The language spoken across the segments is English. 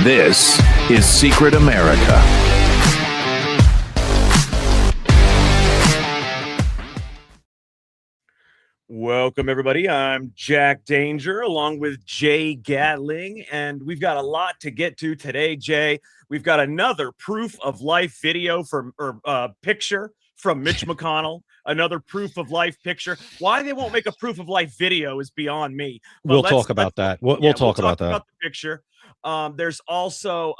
This is Secret America. Welcome, everybody. I'm Jack Danger along with Jay Gatling, and we've got a lot to get to today, Jay. We've got another proof of life video picture from Mitch McConnell, another proof of life picture. Why they won't make a proof of life video is beyond me. But we'll talk about that. We'll talk about that. The picture. There's also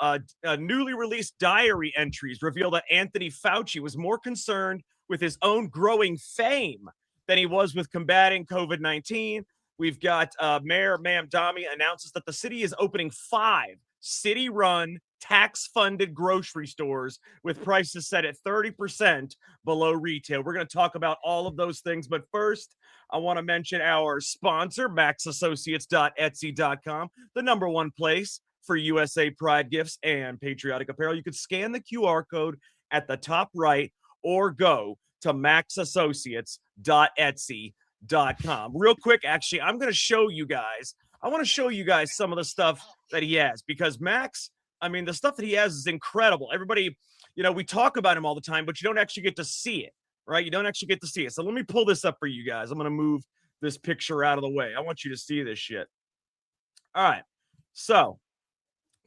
newly released diary entries reveal that Anthony Fauci was more concerned with his own growing fame than he was with combating COVID-19. We've got Mayor Mamdani announces that the city is opening 5 city-run, tax-funded grocery stores with prices set at 30% below retail. We're going to talk about all of those things, but first, I want to mention our sponsor, maxassociates.etsy.com, the #1 place for USA Pride gifts and patriotic apparel. You could scan the QR code at the top right or go to maxassociates.etsy.com. Real quick, actually, I want to show you guys some of the stuff that he has, because Max, I mean, the stuff that he has is incredible. Everybody, we talk about him all the time, but you don't actually get to see it, right? You don't actually get to see it. So let me pull this up for you guys. I'm going to move this picture out of the way. I want you to see this shit. All right. So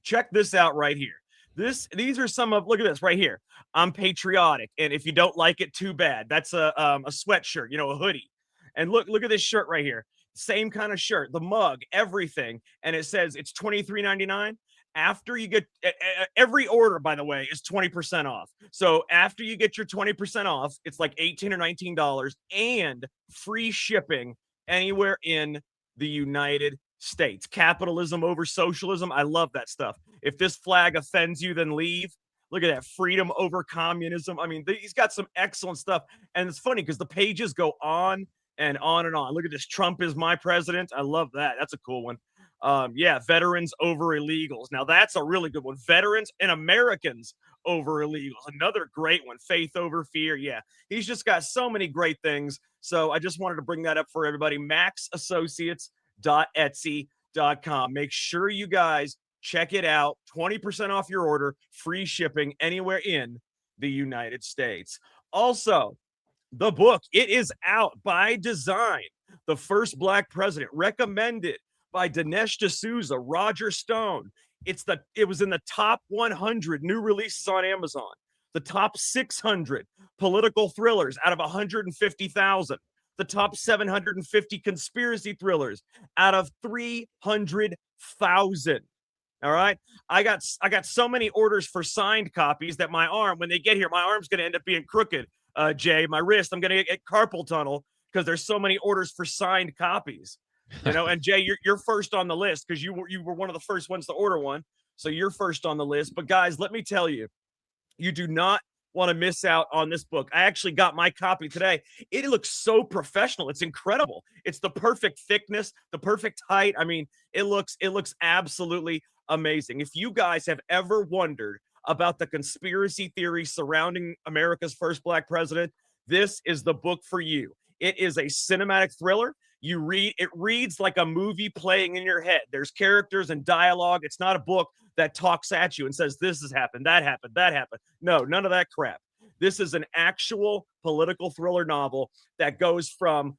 check this out right here. These are some of, look at this right here. I'm patriotic, and if you don't like it, too bad. That's a sweatshirt, a hoodie. And look at this shirt right here. Same kind of shirt, the mug, everything. And it says it's $23.99. After you get every order, by the way, is 20% off. So after you get your 20% off, it's like $18 or $19 and free shipping anywhere in the United States. Capitalism over socialism. I love that stuff. If this flag offends you, then leave. Look at that. Freedom over communism. I mean, he's got some excellent stuff. And it's funny because the pages go on and on and on. Look at this. Trump is my president. I love that. That's a cool one. Veterans over illegals. Now that's a really good one. Veterans and Americans over illegals. Another great one. Faith over fear. Yeah, he's just got so many great things. So I just wanted to bring that up for everybody. maxassociates.etsy.com. Make sure you guys check it out. 20% off your order, free shipping anywhere in the United States. Also, the book, it is out by design. The First Black President, recommended by Dinesh D'Souza, Roger Stone. It was in the top 100 new releases on Amazon, the top 600 political thrillers out of 150,000, the top 750 conspiracy thrillers out of 300,000. All right. I got so many orders for signed copies that my arm, when they get here, my arm's going to end up being crooked. Jay, my wrist, I'm going to get carpal tunnel because there's so many orders for signed copies. And Jay, you're first on the list because you were one of the first ones to order one. So you're first on the list. But guys, let me tell you, you do not want to miss out on this book. I actually got my copy today. It looks so professional. It's incredible. It's the perfect thickness, the perfect height. I mean, it looks absolutely amazing. If you guys have ever wondered about the conspiracy theory surrounding America's first Black president, this is the book for you. It is a cinematic thriller. It reads like a movie playing in your head. There's characters and dialogue. It's not a book that talks at you and says, this has happened, that happened, that happened. No, none of that crap. This is an actual political thriller novel that goes from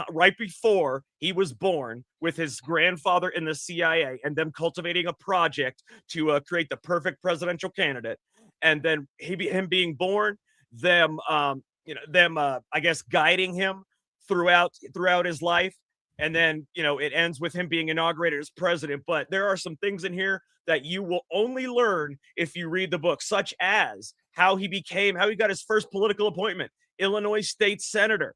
right before he was born with his grandfather in the CIA and them cultivating a project to create the perfect presidential candidate. And then him being born, I guess, guiding him throughout his life. And then, it ends with him being inaugurated as president. But there are some things in here that you will only learn if you read the book, such as how he got his first political appointment, Illinois state senator.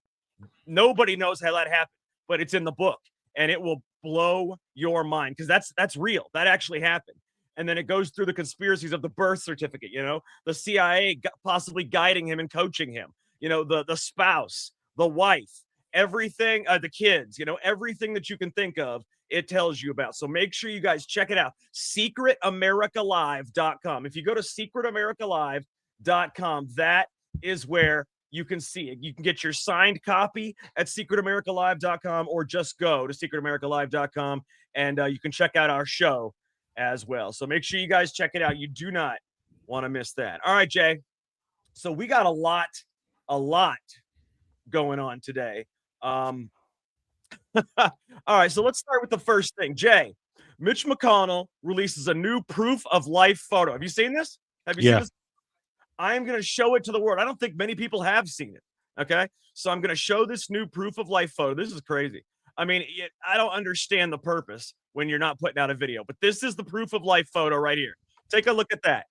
Nobody knows how that happened, but it's in the book, and it will blow your mind because that's real. That actually happened. And then it goes through the conspiracies of the birth certificate, the CIA possibly guiding him and coaching him, the spouse, the wife, everything, the kids, everything that you can think of, it tells you about. So make sure you guys check it out. SecretAmericaLive.com. If you go to SecretAmericaLive.com, that is where you can see it. You can get your signed copy at SecretAmericaLive.com or just go to SecretAmericaLive.com and you can check out our show as well. So make sure you guys check it out. You do not want to miss that. All right, Jay. So we got a lot going on today. All right, so let's start with the first thing. Jay, Mitch McConnell releases a new proof of life photo. Have you seen this? Have you seen this? I am going to show it to the world. I don't think many people have seen it. Okay, so I'm going to show this new proof of life photo. This is crazy. I mean, I don't understand the purpose when you're not putting out a video, but this is the proof of life photo right here. Take a look at that.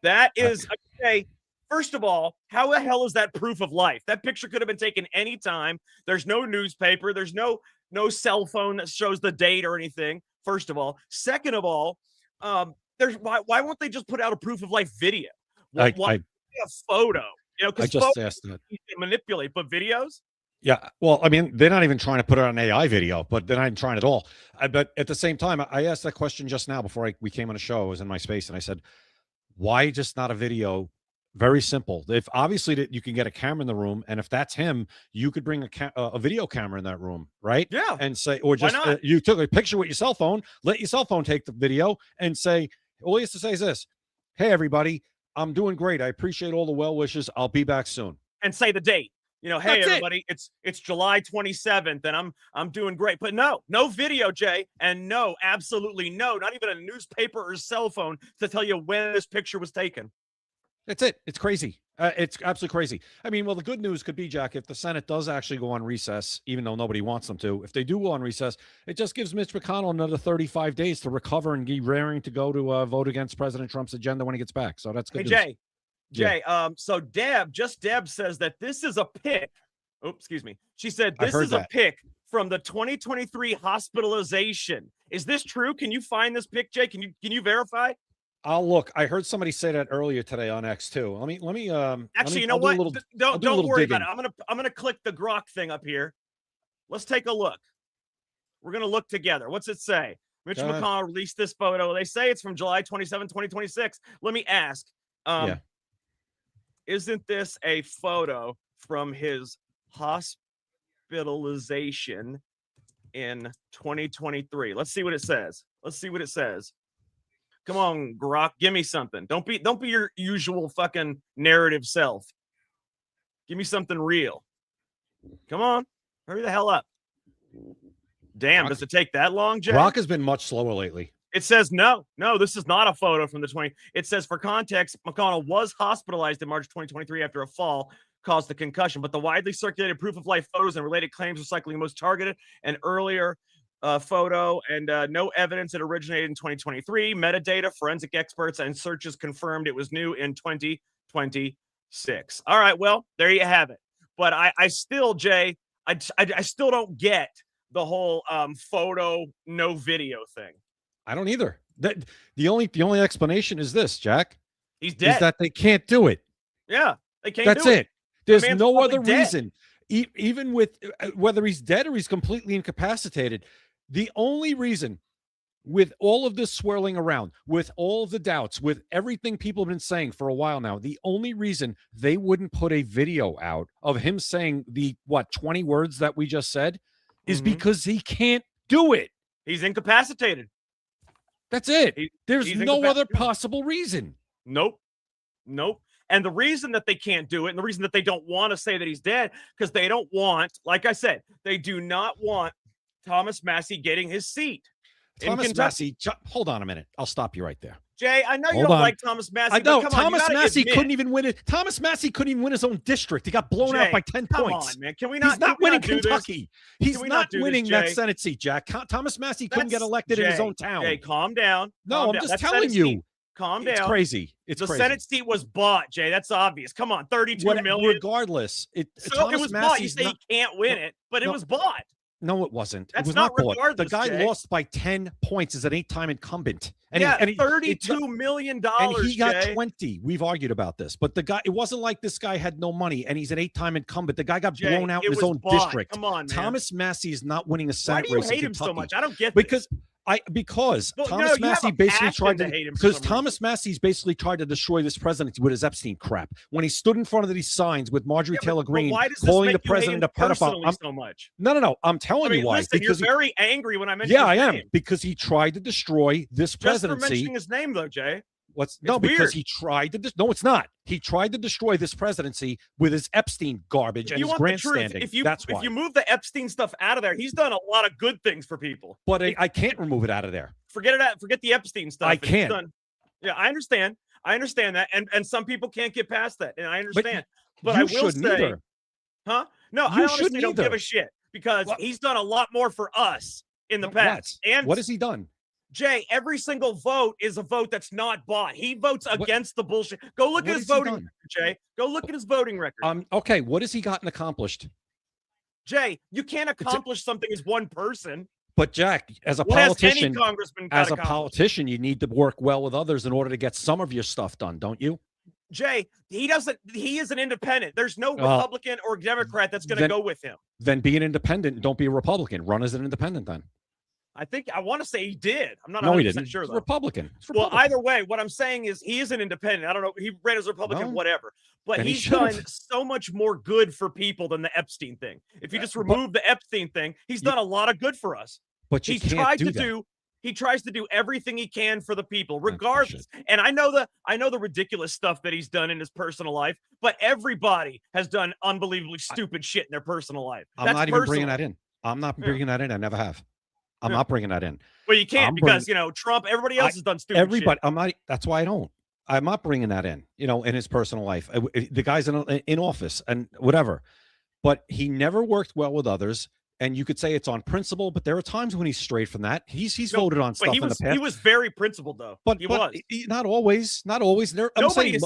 That is, okay, first of all, how the hell is that proof of life? That picture could have been taken anytime. There's no newspaper. There's no cell phone that shows the date or anything, first of all. Second of all, why won't they just put out a proof of life video? Why a photo? You know, because I just asked that. You can manipulate, but videos? Yeah, well, I mean, they're not even trying to put it on an AI video, but they're not even trying at all. But at the same time, I asked that question just now before we came on the show. I was in my space, and I said, why just not a video? Very simple. If obviously that you can get a camera in the room, and if that's him, you could bring a video camera in that room, right? Yeah. And say, or just you took a picture with your cell phone, let your cell phone take the video, and say, all he has to say is this: "Hey, everybody, I'm doing great. I appreciate all the well wishes. I'll be back soon." And say the date. You know, hey, everybody, it's July 27th, and I'm doing great. But no video, Jay, and no, absolutely no, not even a newspaper or cell phone to tell you when this picture was taken. That's it. It's crazy. It's absolutely crazy. I mean, well, the good news could be, Jack, if the Senate does actually go on recess, even though nobody wants them to, if they do go on recess, it just gives Mitch McConnell another 35 days to recover and be raring to go to vote against President Trump's agenda when he gets back. So that's good news. Jay, so Deb says that this is a pic. Oh, excuse me. She said this is a pic from the 2023 hospitalization. Is this true? Can you find this pic, Jay? Can you verify? I'll look. I heard somebody say that earlier today on X too. Let me actually, you know what? Don't worry about it. I'm gonna click the Grok thing up here. Let's take a look. We're gonna look together. What's it say? Mitch McConnell released this photo. They say it's from July 27, 2026. Let me ask. Isn't this a photo from his hospitalization in 2023? Let's see what it says. Come on, Grok, give me something. Don't be your usual fucking narrative self. Give me something real. Come on, hurry the hell up. Damn, does it take that long, Jay? Grok has been much slower lately. It says no, this is not a photo from the 20. It says, for context, McConnell was hospitalized in March 2023 after a fall caused a concussion, but the widely circulated proof of life photos and related claims are likely most targeted and earlier photo, and no evidence it originated in 2023. Metadata, forensic experts, and searches confirmed it was new in 2026. All right, well, there you have it. But I still, Jay, I still don't get the whole photo, no video thing. I don't either. The only explanation is this, Jack. He's dead. Is that they can't do it. Yeah, they can't. That's do it. There's no other dead. reason. Even with whether he's dead or he's completely incapacitated, the only reason, with all of this swirling around, with all of the doubts, with everything people have been saying for a while now, the only reason they wouldn't put a video out of him saying the 20 words that we just said is because he can't do it. He's incapacitated. That's it. There's no other possible reason. Nope. And the reason that they can't do it, and the reason that they don't want to say that he's dead, because they don't want, like I said, they do not want Thomas Massie getting his seat. Thomas Massie, hold on a minute. I'll stop you right there. Jay, I know you don't like Thomas Massie. I know. Thomas Massie couldn't even win it. Thomas Massie couldn't even win his own district. He got blown out by 10 points. Come on, man. Can we not? He's not winning Kentucky. He's not winning that Senate seat, Jack. Thomas Massie couldn't get elected in his own town. Jay, calm down. No, I'm just telling you. Calm down. It's crazy. The Senate seat was bought, Jay. That's obvious. Come on, 32 million. Regardless, it was bought. You say he can't win it, but it was bought. No, it wasn't. That's it was not bought. The guy Jay. lost by 10 points as an 8-time incumbent. And $32 million. And he got Jay. 20. We've argued about this. But the guy, it wasn't like this guy had no money and he's an 8-time incumbent. The guy got blown out in his own district. Come on, man. Thomas Massie is not winning a Senate race. Why do you hate him so much? I don't get because Because Well, Thomas you have Massey a basically passion tried to to hate him for because some Thomas Massey's basically tried to destroy this presidency with his Epstein crap. When he stood in front of these signs with Marjorie Taylor Greene why does this calling make the you hate president him a pedophile. personally so much? No. I'm telling I mean, you why. listen, Because you're very angry when I mention his I am name. because he tried to destroy this Just for presidency. mentioning his name, though, Jay. Because weird. he tried to. No, it's not. He tried to destroy this presidency with his Epstein garbage and his grandstanding. If you move the Epstein stuff out of there, he's done a lot of good things for people. But I can't remove it out of there. Forget the Epstein stuff. I can't. Yeah, I understand. I understand that, and some people can't get past that, and I understand. But you I will shouldn't say, either. huh? No, I honestly don't give a shit because he's done a lot more for us in the past. And what has he done? Jay, every single vote is a vote that's not bought. He votes against the bullshit. Go look at his voting record, Jay. Go look at his voting record. Okay, what has he gotten accomplished? Jay, you can't accomplish something as one person. But Jack, as a politician, you need to work well with others in order to get some of your stuff done, don't you? Jay, he is an independent. There's no Republican or Democrat that's going to go with him. Then be an independent and don't be a Republican. Run as an independent then. I want to say he did. I'm not 100% sure, though. Republican. Well, either way, what I'm saying is he is an independent. I don't know. He ran as a Republican, whatever. But he's done so much more good for people than the Epstein thing. If you just remove the Epstein thing, he's done a lot of good for us. But he tries to do everything he can for the people, regardless. And I know the ridiculous stuff that he's done in his personal life, but everybody has done unbelievably stupid shit in their personal life. I'm not even bringing that in. I'm not bringing that in. I never have. I'm not bringing that in. Well, you can't because Trump. Everybody else has done stupid shit. I'm not. That's why I don't. I'm not bringing that in. In his personal life, the guy's in office and whatever, but he never worked well with others. And you could say it's on principle, but there are times when he's strayed from that. He's voted on stuff in the past. He was very principled, though. But not always. Not always.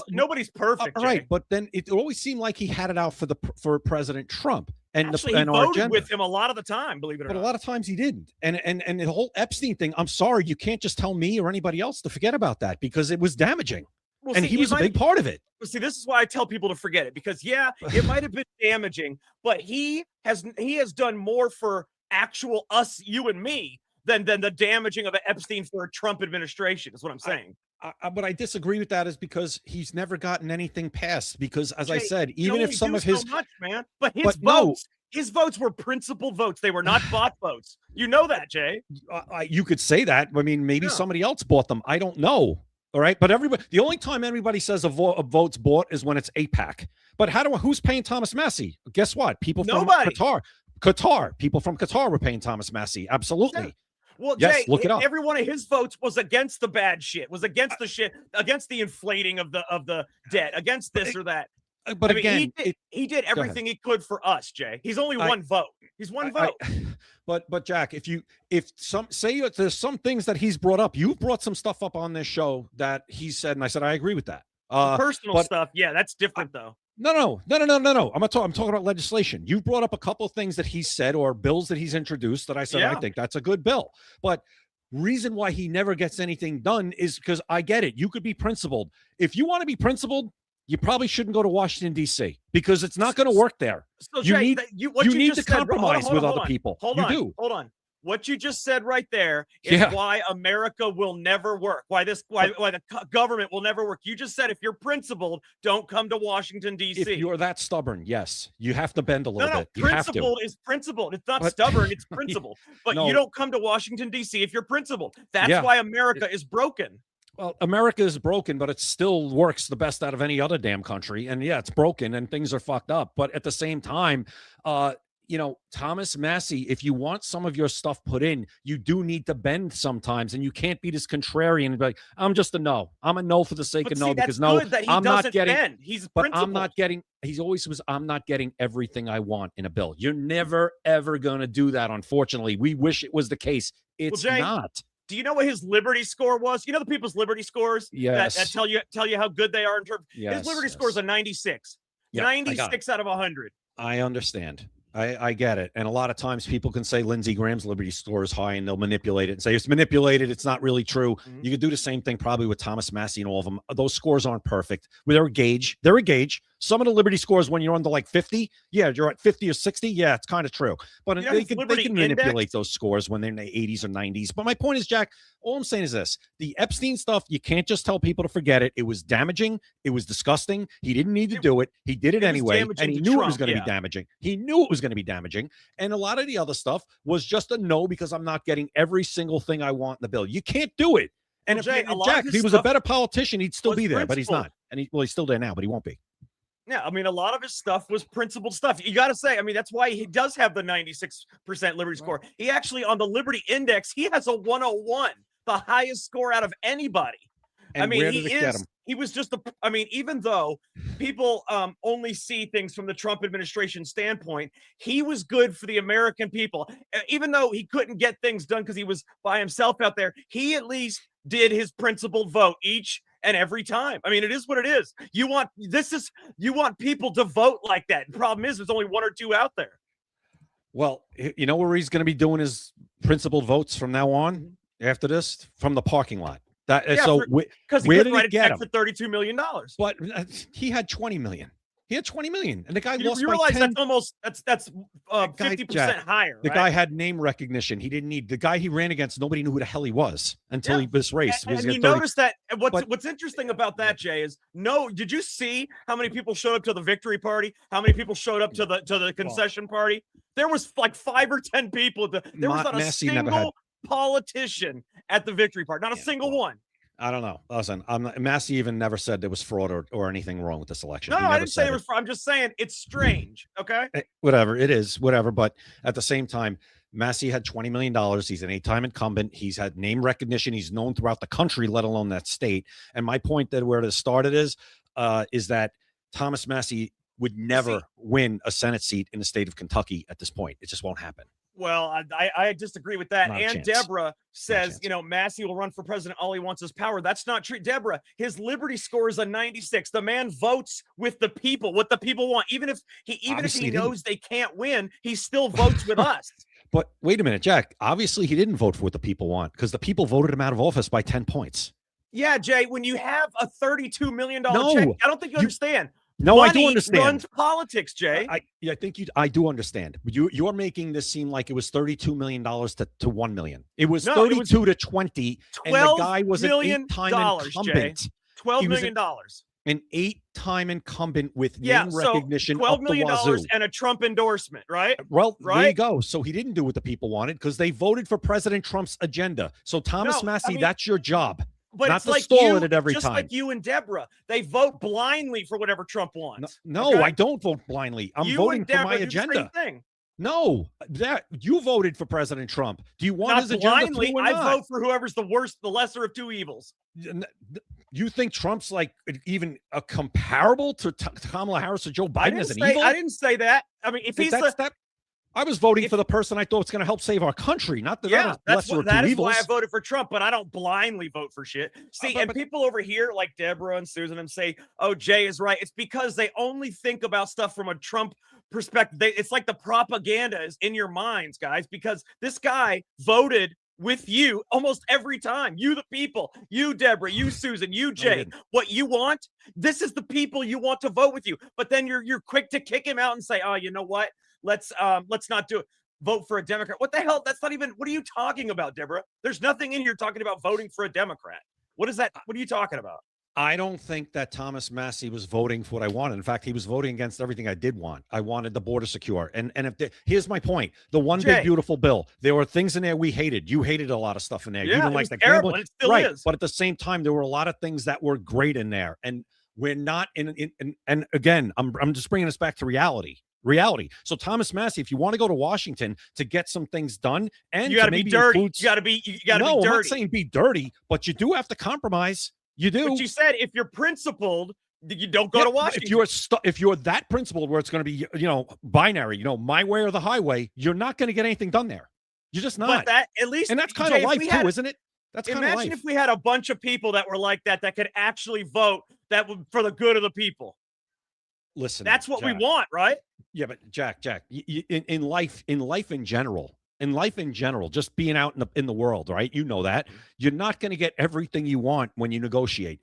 Nobody's perfect, right? But then it always seemed like he had it out for President Trump. And actually, he voted with him a lot of the time, believe it or not. But a lot of times he didn't. And the whole Epstein thing, I'm sorry, you can't just tell me or anybody else to forget about that because it was damaging. Well, he was a big part of it. Well, see, this is why I tell people to forget it because, it might have been damaging, but he has done more for actual us, you and me, than the damaging of Epstein for a Trump administration is what I'm saying. But I disagree with that is because he's never gotten anything passed because, as I said, even if some of his but his votes were principled votes. They were not bought votes. You know that, Jay. You could say that. I mean, maybe somebody else bought them. I don't know. All right. But the only time anybody says a vote's bought is when it's AIPAC. But who's paying Thomas Massey? Guess what? People from Qatar. People from Qatar were paying Thomas Massey. Absolutely. Yeah. Well, yes, Jay, look it up. Every one of his votes was against the bad shit, was against the shit, against the inflating of the debt, against this or that. But again, he did everything he could for us, Jay. He's only one vote. He's one vote. But Jack, there's some things that he's brought up. You've brought some stuff up on this show that he said, and I said I agree with that. Personal stuff, that's different though. No. I'm talking about legislation. You brought up a couple of things that he said or bills that he's introduced that I said I think that's a good bill. But reason why he never gets anything done is because I get it. You could be principled. If you want to be principled, you probably shouldn't go to Washington, D.C. because it's not going to work there. So, Jay, you need to compromise with other people. Hold on. What you just said right there is why America will never work. Why the government will never work. You just said if you're principled, don't come to Washington, D.C. If you're that stubborn, yes, you have to bend a little bit. Principled is principled. It's not stubborn. It's principled. But you don't come to Washington, D.C. if you're principled. That's why America is broken. Well, America is broken, but it still works the best out of any other damn country. And it's broken and things are fucked up. But at the same time, Thomas Massey, if you want some of your stuff put in, you do need to bend sometimes. And you can't be this contrarian and be like, I'm just a no. I'm a no for the sake of no because I'm not getting. Bend. He's principled. I'm not getting. He's always was. I'm not getting everything I want in a bill. You're never ever going to do that. Unfortunately, we wish it was the case. It's not. Do you know what his Liberty score was? You know the people's Liberty scores that tell you how good they are in terms. His Liberty score is a 96. 96 out of 100. I understand. I get it. And a lot of times people can say Lindsey Graham's Liberty score is high and they'll manipulate it and say it's manipulated. It's not really true. You could do the same thing probably with Thomas Massey and all of them. Those scores aren't perfect. They're a gauge. Some of the Liberty scores when you're under like 50, yeah, you're at 50 or 60. Yeah, it's kind of true. But they can manipulate those scores when they're in the 80s or 90s. But my point is, Jack, all I'm saying is this. The Epstein stuff, you can't just tell people to forget it. It was damaging. It was disgusting. He didn't need to do it. He did it anyway. And he knew it was going to be damaging. He knew it was going to be damaging. And a lot of the other stuff was just a no because I'm not getting every single thing I want in the bill. You can't do it. And Jay, if he was a better politician, he'd still be there, but he's not. And he's still there now, but he won't be. Yeah, I mean, a lot of his stuff was principled stuff. You got to say, I mean, that's why he does have the 96% Liberty score. He actually, on the Liberty Index, he has a 101, the highest score out of anybody. And I mean, where did it get him? He was just I mean, even though people only see things from the Trump administration standpoint, he was good for the American people. Even though he couldn't get things done because he was by himself out there, he at least did his principled vote each and every time. I mean, it is what it is. You want people to vote like that. The problem is there's only one or two out there. Well, you know where he's going to be doing his principled votes from now on after this? From the parking lot. Because he couldn't write a check for $32 million. But he had 20 million. He had 20 million, and the guy lost. You realize that's almost 50% higher. The guy had name recognition. He didn't need the guy he ran against. Nobody knew who the hell he was until he was raced. And you notice that. What's interesting about that, Jay, is did you see how many people showed up to the victory party? How many people showed up to the concession party? There was like 5 or 10 people. There was not a single politician at the victory party. Not a single one. I don't know. Listen, Massey even never said there was fraud or anything wrong with this election. No, I didn't say there was fraud. I'm just saying it's strange. Okay. Whatever it is, whatever. But at the same time, Massey had $20 million. He's an 8-time incumbent. He's had name recognition. He's known throughout the country, let alone that state. And my point that where this started is that Thomas Massey would never win a Senate seat in the state of Kentucky at this point. It just won't happen. Well, I disagree with that. And Deborah says, Massey will run for president. All he wants is power. That's not true. Deborah, his Liberty score is a 96. The man votes with the people, what the people want. Even if he knows they can't win, he still votes with us. But wait a minute, Jack. Obviously, he didn't vote for what the people want because the people voted him out of office by 10 points. Yeah, Jay, when you have a $32 million check, I don't think you understand. No, I do understand. Runs politics, Jay. I think I do understand. You're making this seem like it was $32 million to 1 million. It was 32 to 20, and the guy was an 8-time incumbent. Jay. $12 million. An 8-time incumbent with name recognition. $12 million and a Trump endorsement, right? Well, there you go. So he didn't do what the people wanted because they voted for President Trump's agenda. So Thomas Massey, that's your job. But not it's to like stall it every just time. Like you and Deborah, they vote blindly for whatever Trump wants. No, I don't vote blindly. I'm voting for my agenda. No, that you voted for President Trump. Do you want his agenda through or not? I vote for whoever's the worst, the lesser of two evils. You think Trump's like even a comparable to Kamala Harris or Joe Biden as an evil? I didn't say that. I mean, if he's I was voting for the person I thought was going to help save our country, not the lesser of two evils. That is why I voted for Trump, but I don't blindly vote for shit. See, and people over here like Deborah and Susan and say, oh, Jay is right. It's because they only think about stuff from a Trump perspective. It's like the propaganda is in your minds, guys, because this guy voted with you almost every time. You, the people, you, Deborah, you, Susan, you, Jay, what you want, this is the people you want to vote with you. But then you're quick to kick him out and say, oh, you know what? Let's not do it. Vote for a Democrat. What the hell? That's not even, what are you talking about, Deborah? There's nothing in here talking about voting for a Democrat. What is that? What are you talking about? I don't think that Thomas Massey was voting for what I wanted. In fact, he was voting against everything I did want. I wanted the border secure. And here's my point. The one big beautiful bill, there were things in there we hated. You hated a lot of stuff in there. Yeah, you didn't like the gambling. It still is. But at the same time, there were a lot of things that were great in there. And we're not and again, I'm just bringing us back to reality. So Thomas Massey, if you want to go to Washington to get some things done, and you got to be dirty. You got to be dirty. I'm not saying be dirty, but you do have to compromise. You do. But you said if you're principled, you don't go to Washington. If you're that principled where it's going to be, binary, my way or the highway, you're not going to get anything done there. You're just not. But that at least, and that's kind of life too, isn't it? That's kind of life. Imagine if we had a bunch of people that were like that could actually vote for the good of the people. Listen, that's what we want, right? Yeah, but Jack, in life in general, just being out in the world, right? You know that you're not going to get everything you want when you negotiate.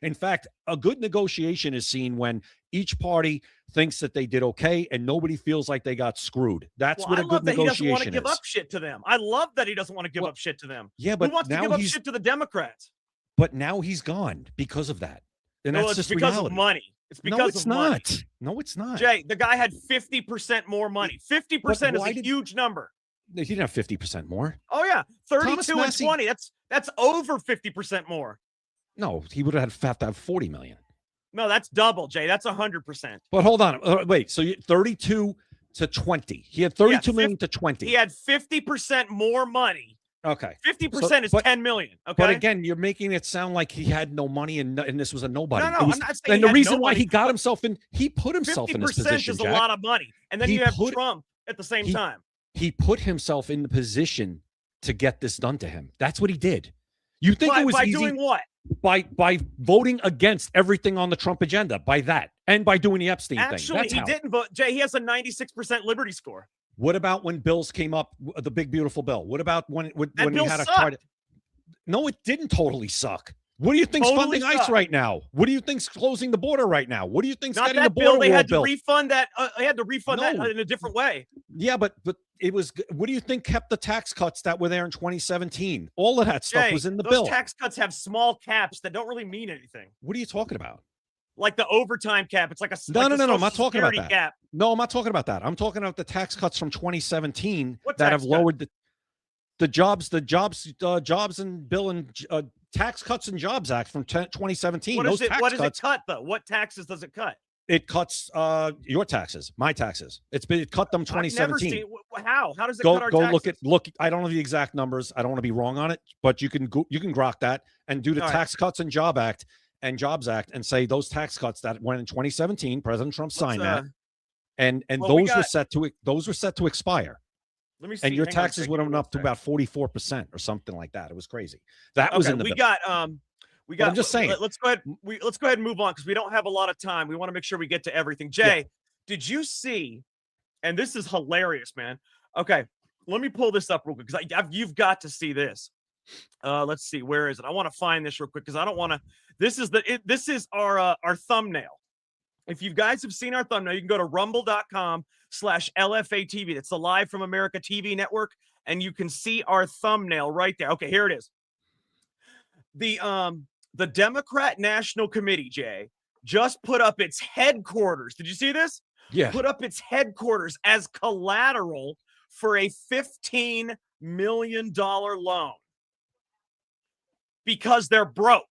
In fact, a good negotiation is seen when each party thinks that they did okay, and nobody feels like they got screwed. That's what a I good love that he doesn't want to negotiation give is. up shit to them. I love that he doesn't want to give up shit to them. Yeah, Who but wants to now give up he's shit to the Democrats? but now he's gone because of that. And No, that's it's just because reality. of money. It's because No, it's of money. not. No, it's not. Jay, the guy had 50% more money. 50% is why a did- huge number. He didn't have 50% more. Oh yeah, 32 and Massey- 20. That's over 50% more. No, he would have to have 40 million. No, that's double, Jay. That's 100%. But hold on. Wait, so 32 to 20. He had 32 million to 20. He had 50% more money. Okay. 50% is 10 million. Okay. But again, you're making it sound like he had no money and this was a nobody. No, I'm not saying and he the had reason no why money, he got himself in, he put himself in this 50% position. is Jack. a lot of money. And then you have Trump at the same time. He put himself in the position to get this done to him. That's what he did. You think it was by easy? doing what? By voting against everything on the Trump agenda, by that, and by doing the Epstein thing. Actually, he didn't vote. Jay, he has a 96% liberty score. What about when bills came up, the big beautiful bill? What about when he had sucked. a card? No, it didn't totally suck. What do you think's Totally funding ICE sucked. right now? What do you think's closing the border right now? What do you think's Not getting the that border bill. They wall had to built? refund that. They had to refund that No. in a different way. Yeah, but it was. What do you think kept the tax cuts that were there in 2017? All of that stuff Jay, was in the those bill. tax cuts have small caps that don't really mean anything. What are you talking about? Like the overtime cap. It's like a No. I'm Social not talking about Security that. cap. No, I'm not talking about that. I'm talking about the tax cuts from 2017 What that tax have cut? lowered the jobs and bill and Tax Cuts and Jobs Act from 2017. What Those is it? tax What does cuts, it cut though? What taxes does it cut? it cuts your taxes, my taxes. It cut them I've never 2017. seen. How? How does it Go cut our taxes? look. I don't know the exact numbers. I don't want to be wrong on it, but you can grok that and do the All right. Tax Cuts and Jobs Act and say those tax cuts that went in 2017, President Trump signed that, and well, those were set to expire. Let me see. And your Hang on a taxes second. went up to about 44% or something like that. It was crazy. That was in the we bill. got. I'm just saying. Let's go ahead. Let's go ahead and move on because we don't have a lot of time. We want to make sure we get to everything. Jay, did you see? And this is hilarious, man. Okay, let me pull this up real quick because you've got to see this. Let's see, where is it? I want to find this real quick because I don't want to. This is our thumbnail. If you guys have seen our thumbnail, you can go to rumble.com/LFATV. That's the Live from America TV network, and you can see our thumbnail right there. Okay, here it is. The Democrat National Committee, Jay, just put up its headquarters. Did you see this? Yeah. Put up its headquarters as collateral for a $15 million loan because they're broke.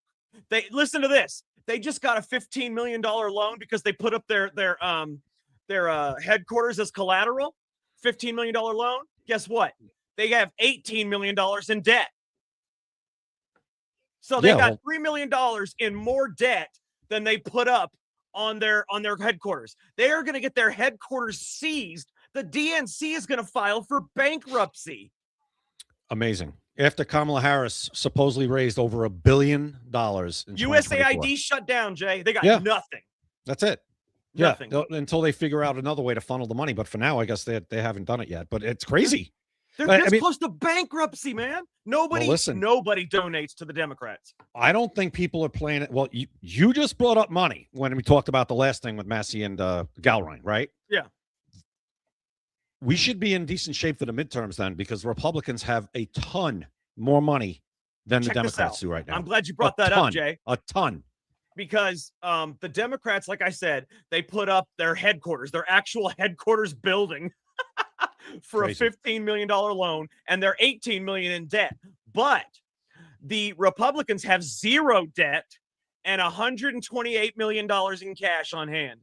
They listen to this. They just got a $15 million loan because they put up their headquarters as collateral. $15 million loan. Guess what? They have $18 million in debt. So they got $3 million in more debt than they put up on their headquarters. They are going to get their headquarters seized. The DNC is going to file for bankruptcy. Amazing. After Kamala Harris supposedly raised over $1 billion in USAID shutdown, Jay. They got nothing. That's it. Nothing. Yeah, until they figure out another way to funnel the money. But for now, I guess they haven't done it yet. But it's crazy. They're this close to bankruptcy, man. Nobody donates to the Democrats. I don't think people are playing it. Well, you just brought up money when we talked about the last thing with Massey and Galrein, right? Yeah. We should be in decent shape for the midterms then, because Republicans have a ton more money than the Democrats do right now. I'm glad you brought that up, Jay. A ton. Because the Democrats, like I said, they put up their headquarters, their actual headquarters building for a $15 million loan, and they're $18 million in debt. But the Republicans have zero debt and $128 million in cash on hand.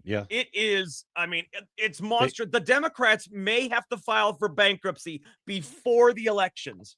Yeah. It is, I mean, it's monstrous. The Democrats may have to file for bankruptcy before the elections.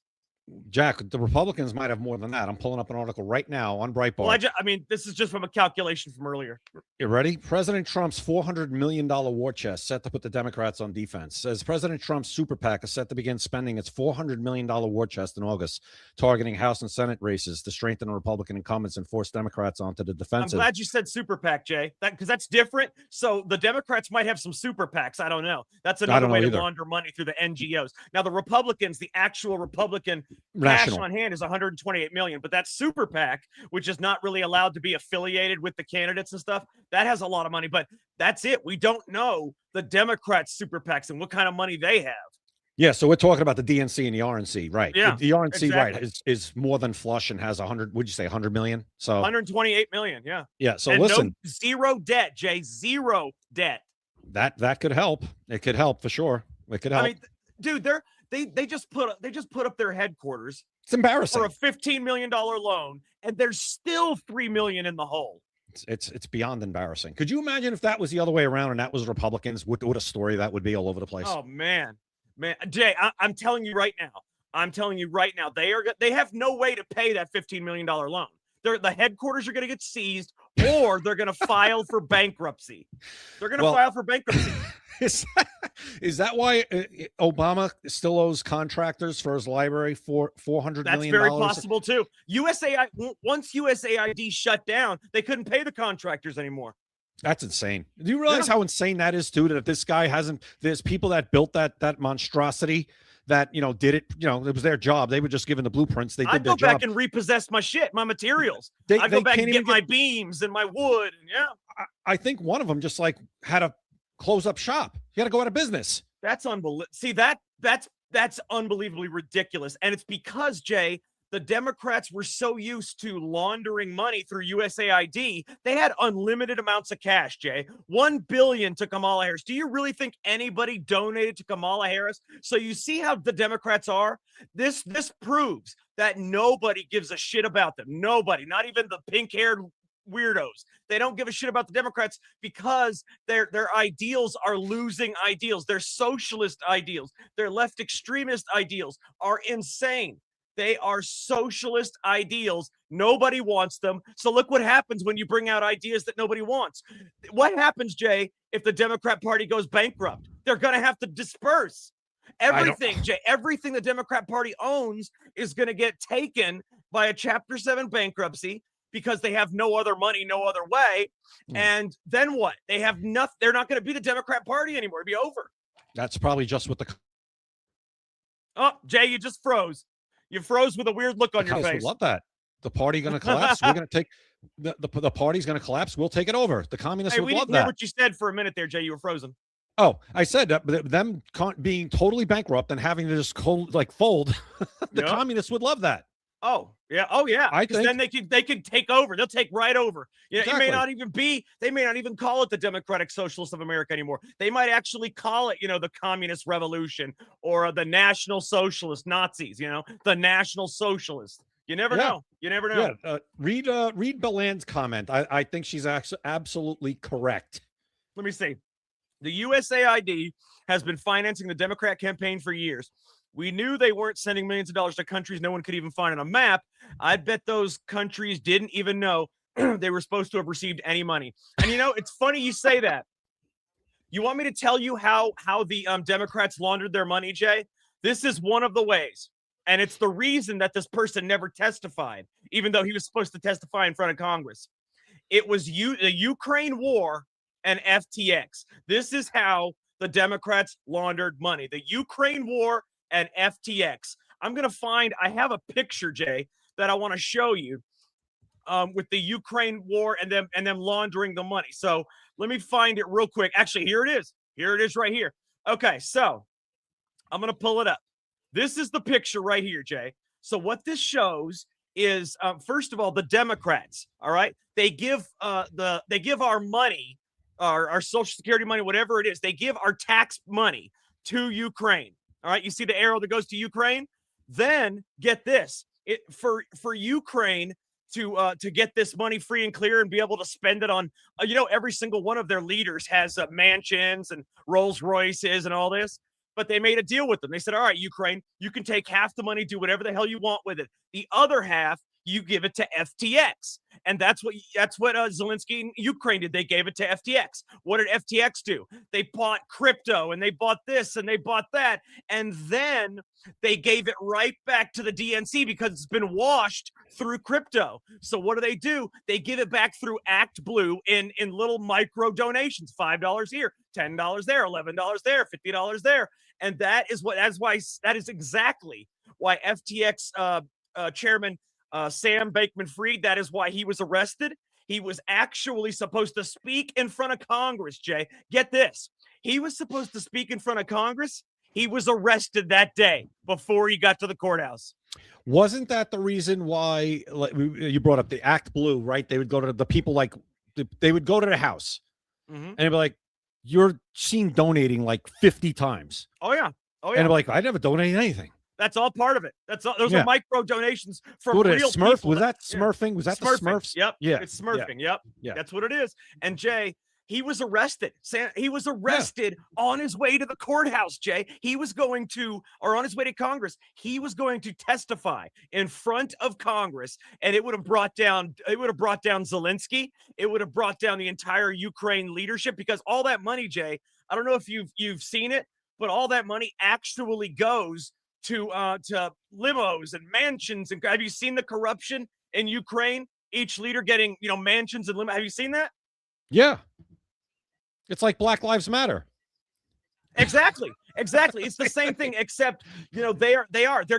Jack, the Republicans might have more than that. I'm pulling up an article right now on Breitbart. Well, I mean, this is just from a calculation from earlier. You ready? President Trump's $400 million war chest set to put the Democrats on defense. Says President Trump's super PAC is set to begin spending its $400 million war chest in August, targeting House and Senate races to strengthen Republican incumbents and force Democrats onto the defensive. I'm glad you said super PAC, Jay, because that's different. So the Democrats might have some super PACs. I don't know. That's another way to launder money through the NGOs. Now, the Republicans, the actual Republican National. Cash on hand is 128 million, but that super PAC, which is not really allowed to be affiliated with the candidates and stuff, that has a lot of money. But that's it. We don't know the Democrats super PACs and what kind of money they have. Yeah, so we're talking about the DNC and the RNC, right? Yeah, the RNC, exactly. right, is more than flush and has 100. Would you say 100 million? So 128 million. Yeah. Yeah. So and listen, no, zero debt, Jay. Zero debt. that could help. It could help for sure. It could help. I mean, dude, they just put up their headquarters. It's embarrassing For a $15 million loan, and there's still $3 million in the hole. It's beyond embarrassing. Could you imagine if that was the other way around and that was Republicans? What a story that would be all over the place. Oh man, Jay, I'm telling you right now, they have no way to pay that $15 million loan. The headquarters are going to get seized, or they're going to file for bankruptcy. They're going to file for bankruptcy. Is that why Obama still owes contractors for his library for $400 million? That's very possible too. Once USAID shut down, they couldn't pay the contractors anymore. That's insane. Do you realize how insane that is too? That if this guy there's people that built that monstrosity that, did it, it was their job. They were just given the blueprints. They did their job. I'd go back and repossess my shit, my materials. I'd go back and get my beams and my wood. And yeah. I think one of them just had to close up shop. You got to go out of business. That's unbelievable. See, that's unbelievably ridiculous. And it's because, Jay, the Democrats were so used to laundering money through USAID, they had unlimited amounts of cash, Jay. $1 billion to Kamala Harris. Do you really think anybody donated to Kamala Harris? So you see how the Democrats are? This proves that nobody gives a shit about them. Nobody, not even the pink-haired weirdos. They don't give a shit about the Democrats because their ideals are losing ideals. Their socialist ideals, their left extremist ideals are insane. They are socialist ideals. Nobody wants them. So look what happens when you bring out ideas that nobody wants. What happens, Jay, if the Democrat Party goes bankrupt? They're going to have to disperse. Everything, Jay, everything the Democrat Party owns is going to get taken by a Chapter 7 bankruptcy because they have no other money, no other way. And then what? They have nothing. They're not going to be the Democrat Party anymore. It'll be over. That's probably just what Oh, Jay, you just froze. You froze with a weird look on your face. Love that. The party going to collapse. We're going to take the party's going to collapse. We'll take it over. The communists would love that. Hear what you said for a minute there, Jay. You were frozen. Oh, I said that them being totally bankrupt and having to just fold. The communists would love that. Oh yeah. Oh yeah. I think then they could take over. They'll take right over. Exactly. It they may not even call it the Democratic Socialists of America anymore. They might actually call it, the Communist Revolution or the National Socialist Nazis, the National Socialists. You never know. You never know. Yeah. Read Beland's comment. I think she's absolutely correct. Let me see. The USAID has been financing the Democrat campaign for years. We knew they weren't sending millions of dollars to countries no one could even find on a map. I bet those countries didn't even know they were supposed to have received any money. And it's funny you say that. You want me to tell you how the Democrats laundered their money, Jay? This is one of the ways. And it's the reason that this person never testified, even though he was supposed to testify in front of Congress. It was the Ukraine war and FTX. This is how the Democrats laundered money. The Ukraine war and FTX. I have a picture, Jay, that I want to show you with the Ukraine war and them laundering the money. So let me find it real quick. Actually, here it is. Here it is right here. Okay, so I'm going to pull it up. This is the picture right here, Jay. So what this shows is, first of all, the Democrats, all right? They give our money, our Social Security money, whatever it is, they give our tax money to Ukraine. All right, you see the arrow that goes to Ukraine? Then get this. For Ukraine to get this money free and clear and be able to spend it on, every single one of their leaders has mansions and Rolls Royces and all this. But they made a deal with them. They said, all right, Ukraine, you can take half the money, do whatever the hell you want with it. The other half, you give it to FTX. And that's what Zelensky and Ukraine did. They gave it to FTX. What did FTX do? They bought crypto and they bought this and they bought that. And then they gave it right back to the DNC because it's been washed through crypto. So what do? They give it back through Act Blue in little micro donations, $5 here, $10 there, $11 there, $50 there. And that is exactly why FTX chairman Sam Bankman-Fried, that is why he was arrested. He was actually supposed to speak in front of Congress, Jay. Get this. He was supposed to speak in front of Congress. He was arrested that day before he got to the courthouse. Wasn't that the reason why, like, you brought up the Act Blue, right? They would go to the people, like, they would go to the house and they'd be like, you're seen donating like 50 times. Oh, yeah. Oh, yeah. And they're like, I never donated anything. That's all part of it. That's all. Those are micro donations from real Smurf. people. Was that smurfing? Was that Smurfing. the Smurfs? Yep. Yeah. It's smurfing. Yeah. Yep. Yeah. That's what it is. And Jay, he was arrested. He was arrested on his way to the courthouse, Jay. He was going to, or on his way to Congress, he was going to testify in front of Congress, and it would have brought down Zelensky. It would have brought down the entire Ukraine leadership, because all that money, Jay, I don't know if you've seen it, but all that money actually goes to limos and mansions. And have you seen the corruption in Ukraine? Each leader getting, mansions and limos. Have you seen that? Yeah. It's like Black Lives Matter. Exactly. It's the same thing, except, they're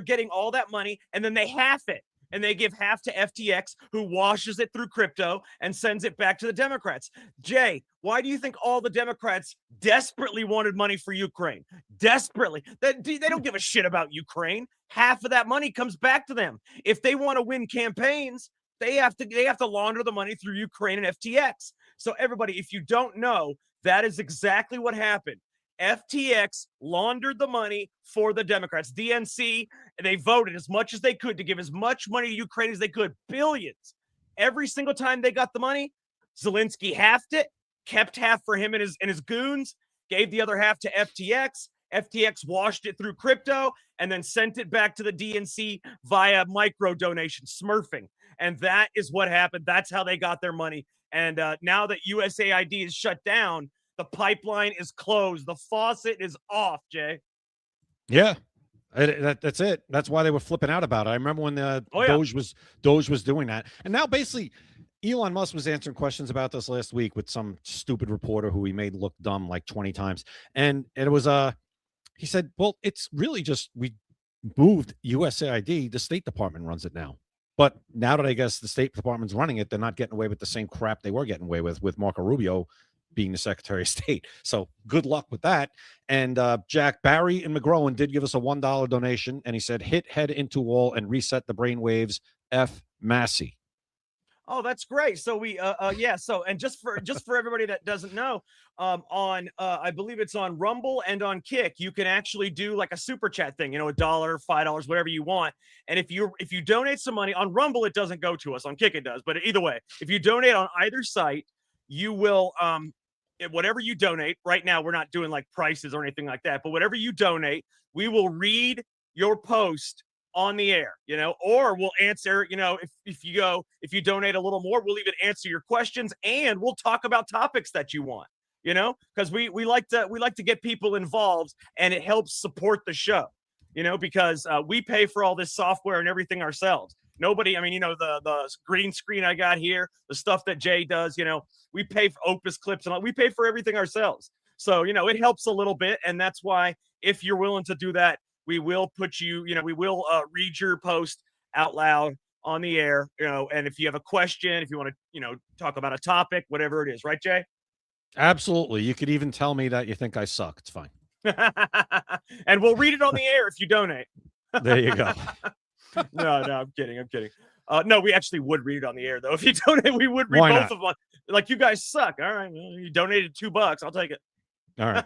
getting all that money, and then they half it. And they give half to FTX, who washes it through crypto and sends it back to the Democrats. Jay, why do you think all the Democrats desperately wanted money for Ukraine? Desperately. They don't give a shit about Ukraine. Half of that money comes back to them. If they want to win campaigns, they have to launder the money through Ukraine and FTX. So everybody, if you don't know, that is exactly what happened. FTX laundered the money for the Democrats. DNC, they voted as much as they could to give as much money to Ukraine as they could, billions. Every single time they got the money, Zelensky halved it, kept half for him and his goons, gave the other half to FTX. FTX washed it through crypto and then sent it back to the DNC via micro donation, smurfing. And that is what happened. That's how they got their money. And now that USAID is shut down, the pipeline is closed. The faucet is off, Jay. Yeah, that's it. That's why they were flipping out about it. I remember when Doge was doing that. And now basically Elon Musk was answering questions about this last week with some stupid reporter who he made look dumb like 20 times. And it was, he said, well, it's really just, we moved USAID. The State Department runs it now. But now that I guess the State Department's running it, they're not getting away with the same crap they were getting away with Marco Rubio being the Secretary of State. So good luck with that. And Jack, Barry and McGrowan did give us a $1 donation, and he said, hit head into wall and reset the brainwaves. F. Massey. Oh, that's great. So we, So, and just for everybody that doesn't know, I believe it's on Rumble and on Kick, you can actually do like a super chat thing, $1, $5, whatever you want. And if you donate some money on Rumble, it doesn't go to us. On Kick, it does. But either way, if you donate on either site, you will, whatever you donate right now, we're not doing like prices or anything like that, but whatever you donate, we will read your post on the air, or we'll answer, if you donate a little more, we'll even answer your questions, and we'll talk about topics that you want, because we like to get people involved, and it helps support the show, because we pay for all this software and everything ourselves. Nobody, the green screen I got here, the stuff that Jay does, we pay for Opus clips and all, we pay for everything ourselves. So, it helps a little bit. And that's why, if you're willing to do that, we will put you, we will read your post out loud on the air, and if you have a question, if you want to, talk about a topic, whatever it is, right, Jay? Absolutely. You could even tell me that you think I suck. It's fine. And we'll read it on the air if you donate. There you go. No, I'm kidding. No, we actually would read it on the air, though. If you donate, we would read both of them. Like, you guys suck. All right. Well, you donated $2. I'll take it. All right.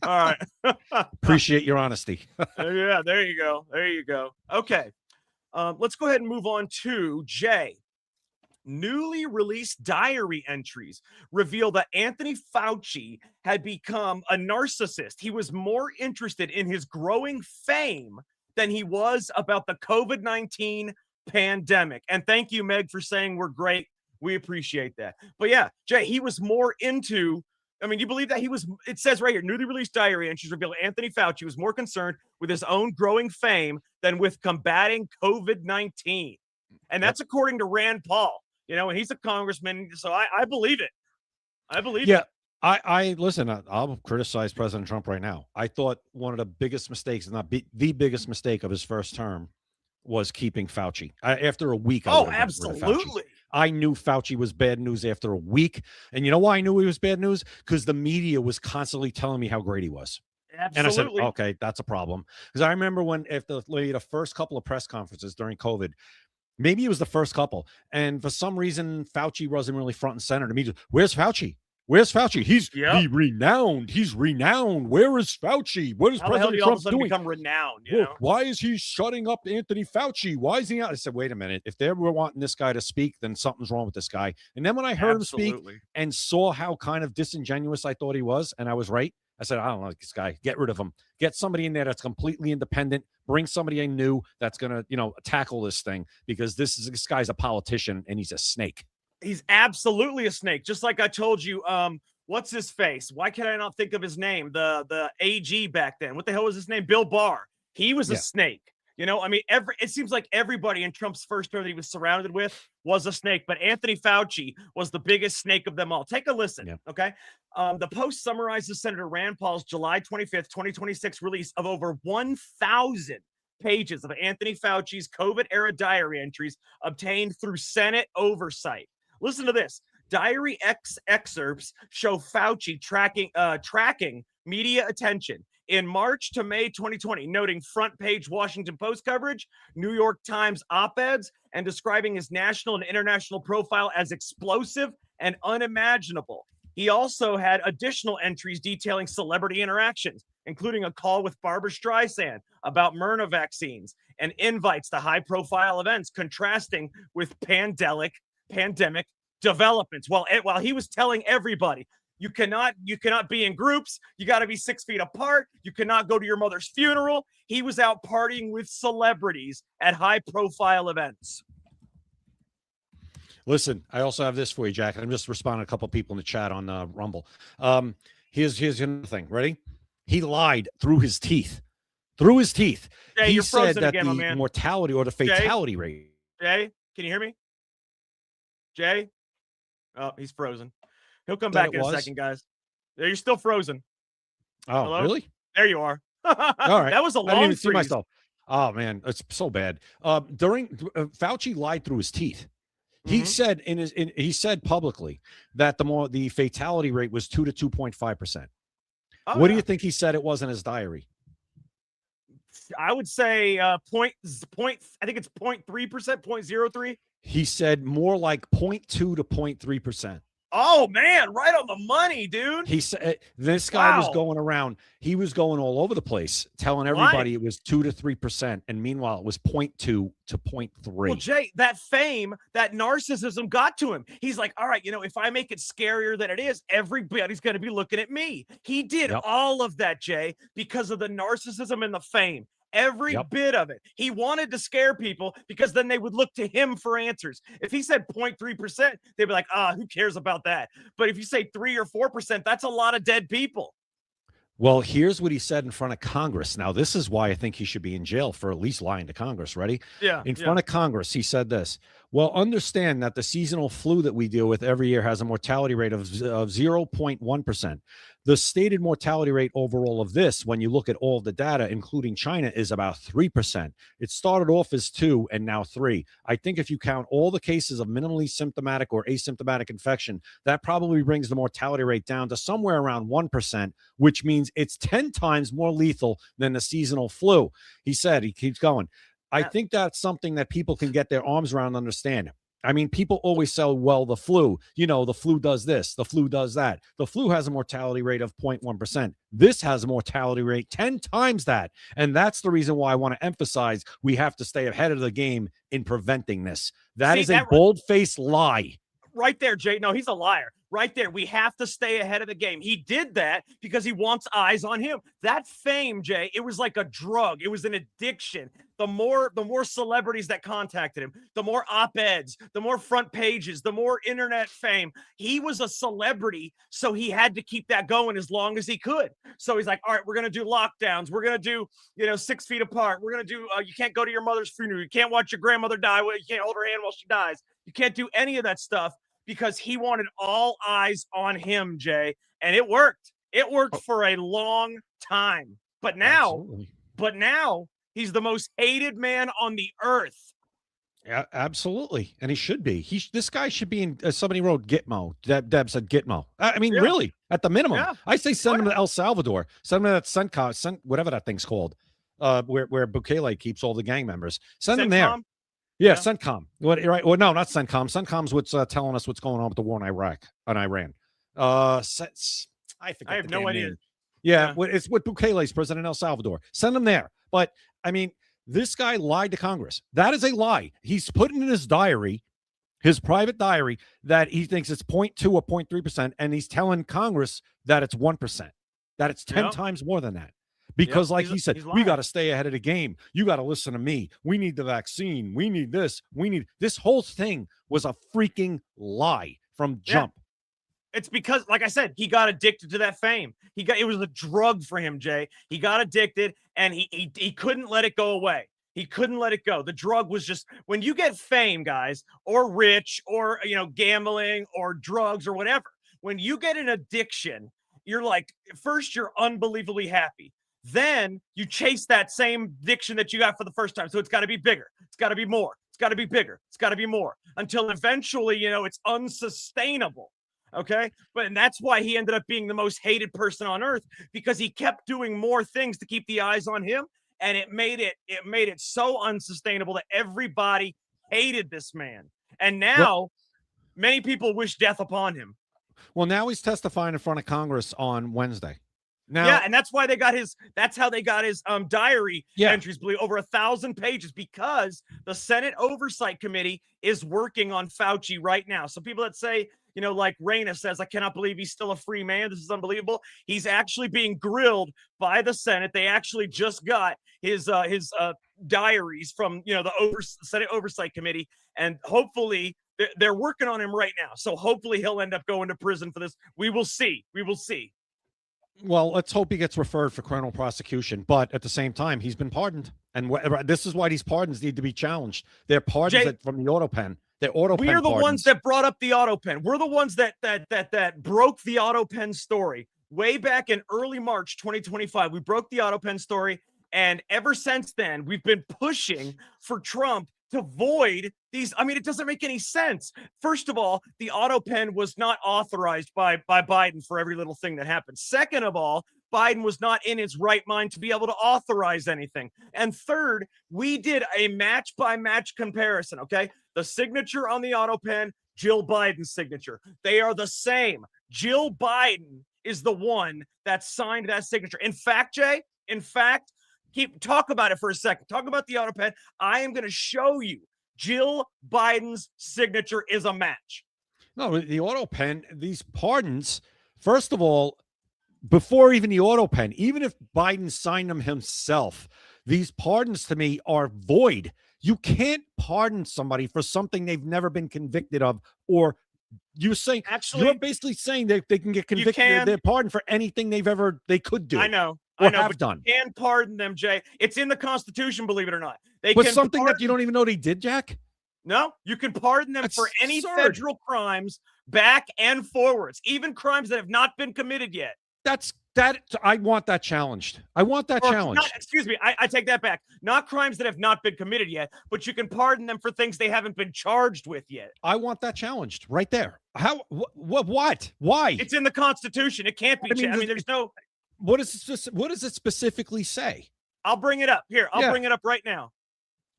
All right. Appreciate your honesty. Yeah, there you go. Okay. Let's go ahead and move on to Jay. Newly released diary entries reveal that Anthony Fauci had become a narcissist. He was more interested in his growing fame than he was about the COVID-19 pandemic. And thank you, Meg, for saying we're great. We appreciate that. But yeah, Jay, he was more into, you believe that it says right here, newly released diary entries reveal Anthony Fauci was more concerned with his own growing fame than with combating COVID-19. And that's according to Rand Paul, and he's a congressman. So I believe it. I believe it. I listen. I'll criticize President Trump right now. I thought one of the biggest mistakes, not the biggest mistake of his first term, was keeping Fauci. After a week, I Oh, would have gotten rid of Fauci. absolutely. I knew Fauci was bad news after a week, and you know why I knew he was bad news? Because the media was constantly telling me how great he was. And I said, Absolutely. okay, that's a problem. Because I remember when, after the first couple of press conferences during COVID, maybe it was the first couple, and for some reason, Fauci wasn't really front and center to me. Where's Fauci? Where's Fauci? He's renowned. He's renowned. Where is Fauci? What is How the hell do President you all of Trump a sudden doing? become renowned? You Whoa, know? why is he shutting up Anthony Fauci? Why is he out? I said, wait a minute. If they were wanting this guy to speak, then something's wrong with this guy. And then when I heard him speak and saw how kind of disingenuous I thought he was, and I was right, I said, I don't like this guy. Get rid of him. Get somebody in there that's completely independent. Bring somebody I knew that's going to, tackle this thing, because this guy's a politician and he's a snake. He's absolutely a snake. Just like I told you, what's his face? Why can I not think of his name? The AG back then. What the hell was his name? Bill Barr. He was a snake. I mean, it seems like everybody in Trump's first term that he was surrounded with was a snake, but Anthony Fauci was the biggest snake of them all. Take a listen, okay? The Post summarizes Senator Rand Paul's July 25th, 2026 release of over 1,000 pages of Anthony Fauci's COVID-era diary entries obtained through Senate oversight. Listen to this. Diary excerpts show Fauci tracking media attention in March to May 2020, noting front page Washington Post coverage, New York Times op-eds, and describing his national and international profile as explosive and unimaginable. He also had additional entries detailing celebrity interactions, including a call with Barbra Streisand about Myrna vaccines and invites to high-profile events, contrasting with pandemic developments. While he was telling everybody, you cannot be in groups, you got to be 6 feet apart, you cannot go to your mother's funeral, he was out partying with celebrities at high-profile events. Listen, I also have this for you, Jack. I'm just responding to a couple of people in the chat on Rumble. Here's another thing. Ready? He lied through his teeth. Through his teeth. Jay, he said that again, the mortality or the fatality rate. Jay, can you hear me? Jay? Oh, he's frozen. He'll come back in a second, guys. You're still frozen. Oh, hello? Really? There you are. All right. That was a long I didn't even freeze. see myself. Oh, man. It's so bad. Fauci lied through his teeth. He said he said publicly that the fatality rate was 2 to 2.5%. What do you think he said it was in his diary? I would say I think it's 0.3%, 0.03. He said more like 0.2 to 0.3%. Oh man, right on the money, dude. He said this guy was going around. He was going all over the place, telling everybody it was 2 to 3%, and meanwhile it was 0.2 to 0.3. Well, Jay, that fame, that narcissism got to him. He's like, all right, if I make it scarier than it is, everybody's going to be looking at me. He did all of that, Jay, because of the narcissism and the fame. Every bit of it. He wanted to scare people because then they would look to him for answers. If he said 0.3%, they'd be like, who cares about that? But if you say 3 or 4%, that's a lot of dead people. Well, here's what he said in front of Congress. Now, this is why I think he should be in jail for at least lying to Congress. Ready? Yeah. In front of Congress, he said this. Well, understand that the seasonal flu that we deal with every year has a mortality rate of 0.1%. The stated mortality rate overall of this, when you look at all the data, including China, is about 3%. It started off as 2 and now 3. I think if you count all the cases of minimally symptomatic or asymptomatic infection, that probably brings the mortality rate down to somewhere around 1%, which means it's 10 times more lethal than the seasonal flu. He said, he keeps going. I think that's something that people can get their arms around and understand. I mean, people always say, well, the flu, the flu does this, the flu does that. The flu has a mortality rate of 0.1%. This has a mortality rate 10 times that. And that's the reason why I want to emphasize we have to stay ahead of the game in preventing this. That is a bold-faced lie. Right there, Jay. No, he's a liar. Right there. We have to stay ahead of the game. He did that because he wants eyes on him. That fame, Jay, it was like a drug. It was an addiction. The more celebrities that contacted him, the more op-eds, the more front pages, the more internet fame. He was a celebrity, so he had to keep that going as long as he could. So he's like, all right, we're going to do lockdowns. We're going to do, 6 feet apart. We're going to do, you can't go to your mother's funeral. You can't watch your grandmother die. You can't hold her hand while she dies. You can't do any of that stuff because he wanted all eyes on him, Jay, and it worked. It worked for a long time. But now, he's the most hated man on the earth. Yeah, absolutely, and he should be. This guy should be in. Somebody wrote Gitmo. Deb said Gitmo. I mean, really, at the minimum, I say send him to El Salvador. Send him to that CENTCOM, whatever that thing's called, where Bukele keeps all the gang members. Send him there. Yeah, CENTCOM. What? Right? Well, no, not CENTCOM. CENTCOM's what's telling us what's going on with the war in Iraq and Iran. I forget. I have no idea. Name. Yeah, it's with Bukele's president in El Salvador. Send him there. But I mean, this guy lied to Congress. That is a lie. He's putting in his diary, his private diary, that he thinks it's 0.2 or 0.3%, and he's telling Congress that it's 1%, that it's 10 times more than that. Because like he said, we got to stay ahead of the game. You got to listen to me. We need the vaccine. We need this. This whole thing was a freaking lie from jump. It's because, like I said, he got addicted to that fame. It was a drug for him, Jay. He got addicted, and he couldn't let it go away. He couldn't let it go. The drug was just, when you get fame, guys, or rich, or gambling, or drugs, or whatever. When you get an addiction, you're like, first you're unbelievably happy. Then you chase that same addiction that you got for the first time. So it's got to be bigger. It's got to be more. It's got to be bigger. It's got to be more, until eventually, it's unsustainable. Okay. And that's why he ended up being the most hated person on earth, because he kept doing more things to keep the eyes on him. And it made it so unsustainable that everybody hated this man. And now many people wish death upon him. Well, now he's testifying in front of Congress on Wednesday. Now, yeah, and that's why that's how they got his diary entries, believe, over 1,000 pages, because the Senate Oversight Committee is working on Fauci right now. So people that say, like Raina says, I cannot believe he's still a free man. This is unbelievable. He's actually being grilled by the Senate. They actually just got his diaries from, the Senate Oversight Committee, and hopefully they're working on him right now. So hopefully he'll end up going to prison for this. We will see. We will see. Well, let's hope he gets referred for criminal prosecution. But at the same time, he's been pardoned. And this is why these pardons need to be challenged. They're pardons from the auto pen. We are the ones that brought up the auto pen. We're the ones that broke the auto pen story way back in early March 2025. We broke the auto pen story. And ever since then, we've been pushing for Trump to void these. I mean, it doesn't make any sense. First of all, the auto pen was not authorized by Biden for every little thing that happened. Second of all, Biden was not in his right mind to be able to authorize anything. And third, we did a match-by-match comparison, okay? The signature on the auto pen, Jill Biden's signature. They are the same. Jill Biden is the one that signed that signature. In fact, Jay, talk about it for a second. Talk about the auto pen. I am going to show you Jill Biden's signature is a match. No, the auto pen, these pardons, first of all, before even the auto pen, even if Biden signed them himself, these pardons to me are void. You can't pardon somebody for something they've never been convicted of, or you're basically saying that they can get convicted. They're pardoned for anything they could do. I know. Have done. You can pardon them, Jay. It's in the Constitution, believe it or not. But something that you don't even know they did, Jack? No, you can pardon them for any federal crimes back and forwards, even crimes that have not been committed yet. I want that challenged. Excuse me. I take that back. Not crimes that have not been committed yet, but you can pardon them for things they haven't been charged with yet. I want that challenged right there. How? What? Why? It's in the Constitution. It can't be. There's no. What does it specifically say? I'll bring it up here. I'll bring it up right now.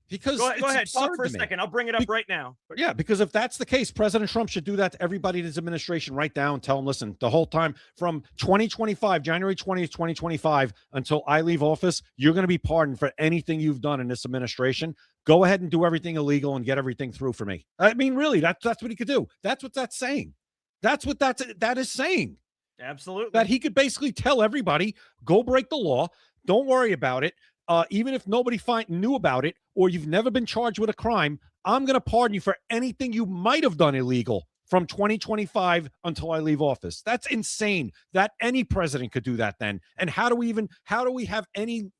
Because go ahead, talk for a second. I'll bring it up right now. Yeah, because if that's the case, President Trump should do that to everybody in his administration right now and tell them, listen, the whole time from 2025, January 20th, 2025, until I leave office, you're going to be pardoned for anything you've done in this administration. Go ahead and do everything illegal and get everything through for me. I mean, really, that's what he could do. That's what that's saying. That's what that is saying. Absolutely. That he could basically tell everybody, go break the law. Don't worry about it. Even if nobody knew about it, or you've never been charged with a crime, I'm going to pardon you for anything you might have done illegal from 2025 until I leave office. That's insane that any president could do that then. And how do we have any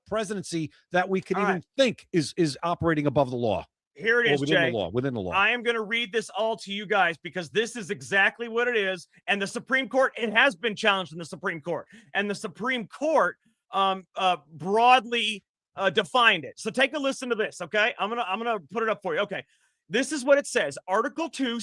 presidency that we could think is operating above the law? Here it Or is, within Jay. the law. Within the law. I am going to read this all to you guys because this is exactly what it is. And the Supreme Court, it has been challenged in the Supreme Court, and the Supreme Court broadly defined it. So take a listen to this, okay? I'm gonna put it up for you. Okay. This is what it says. Article 2,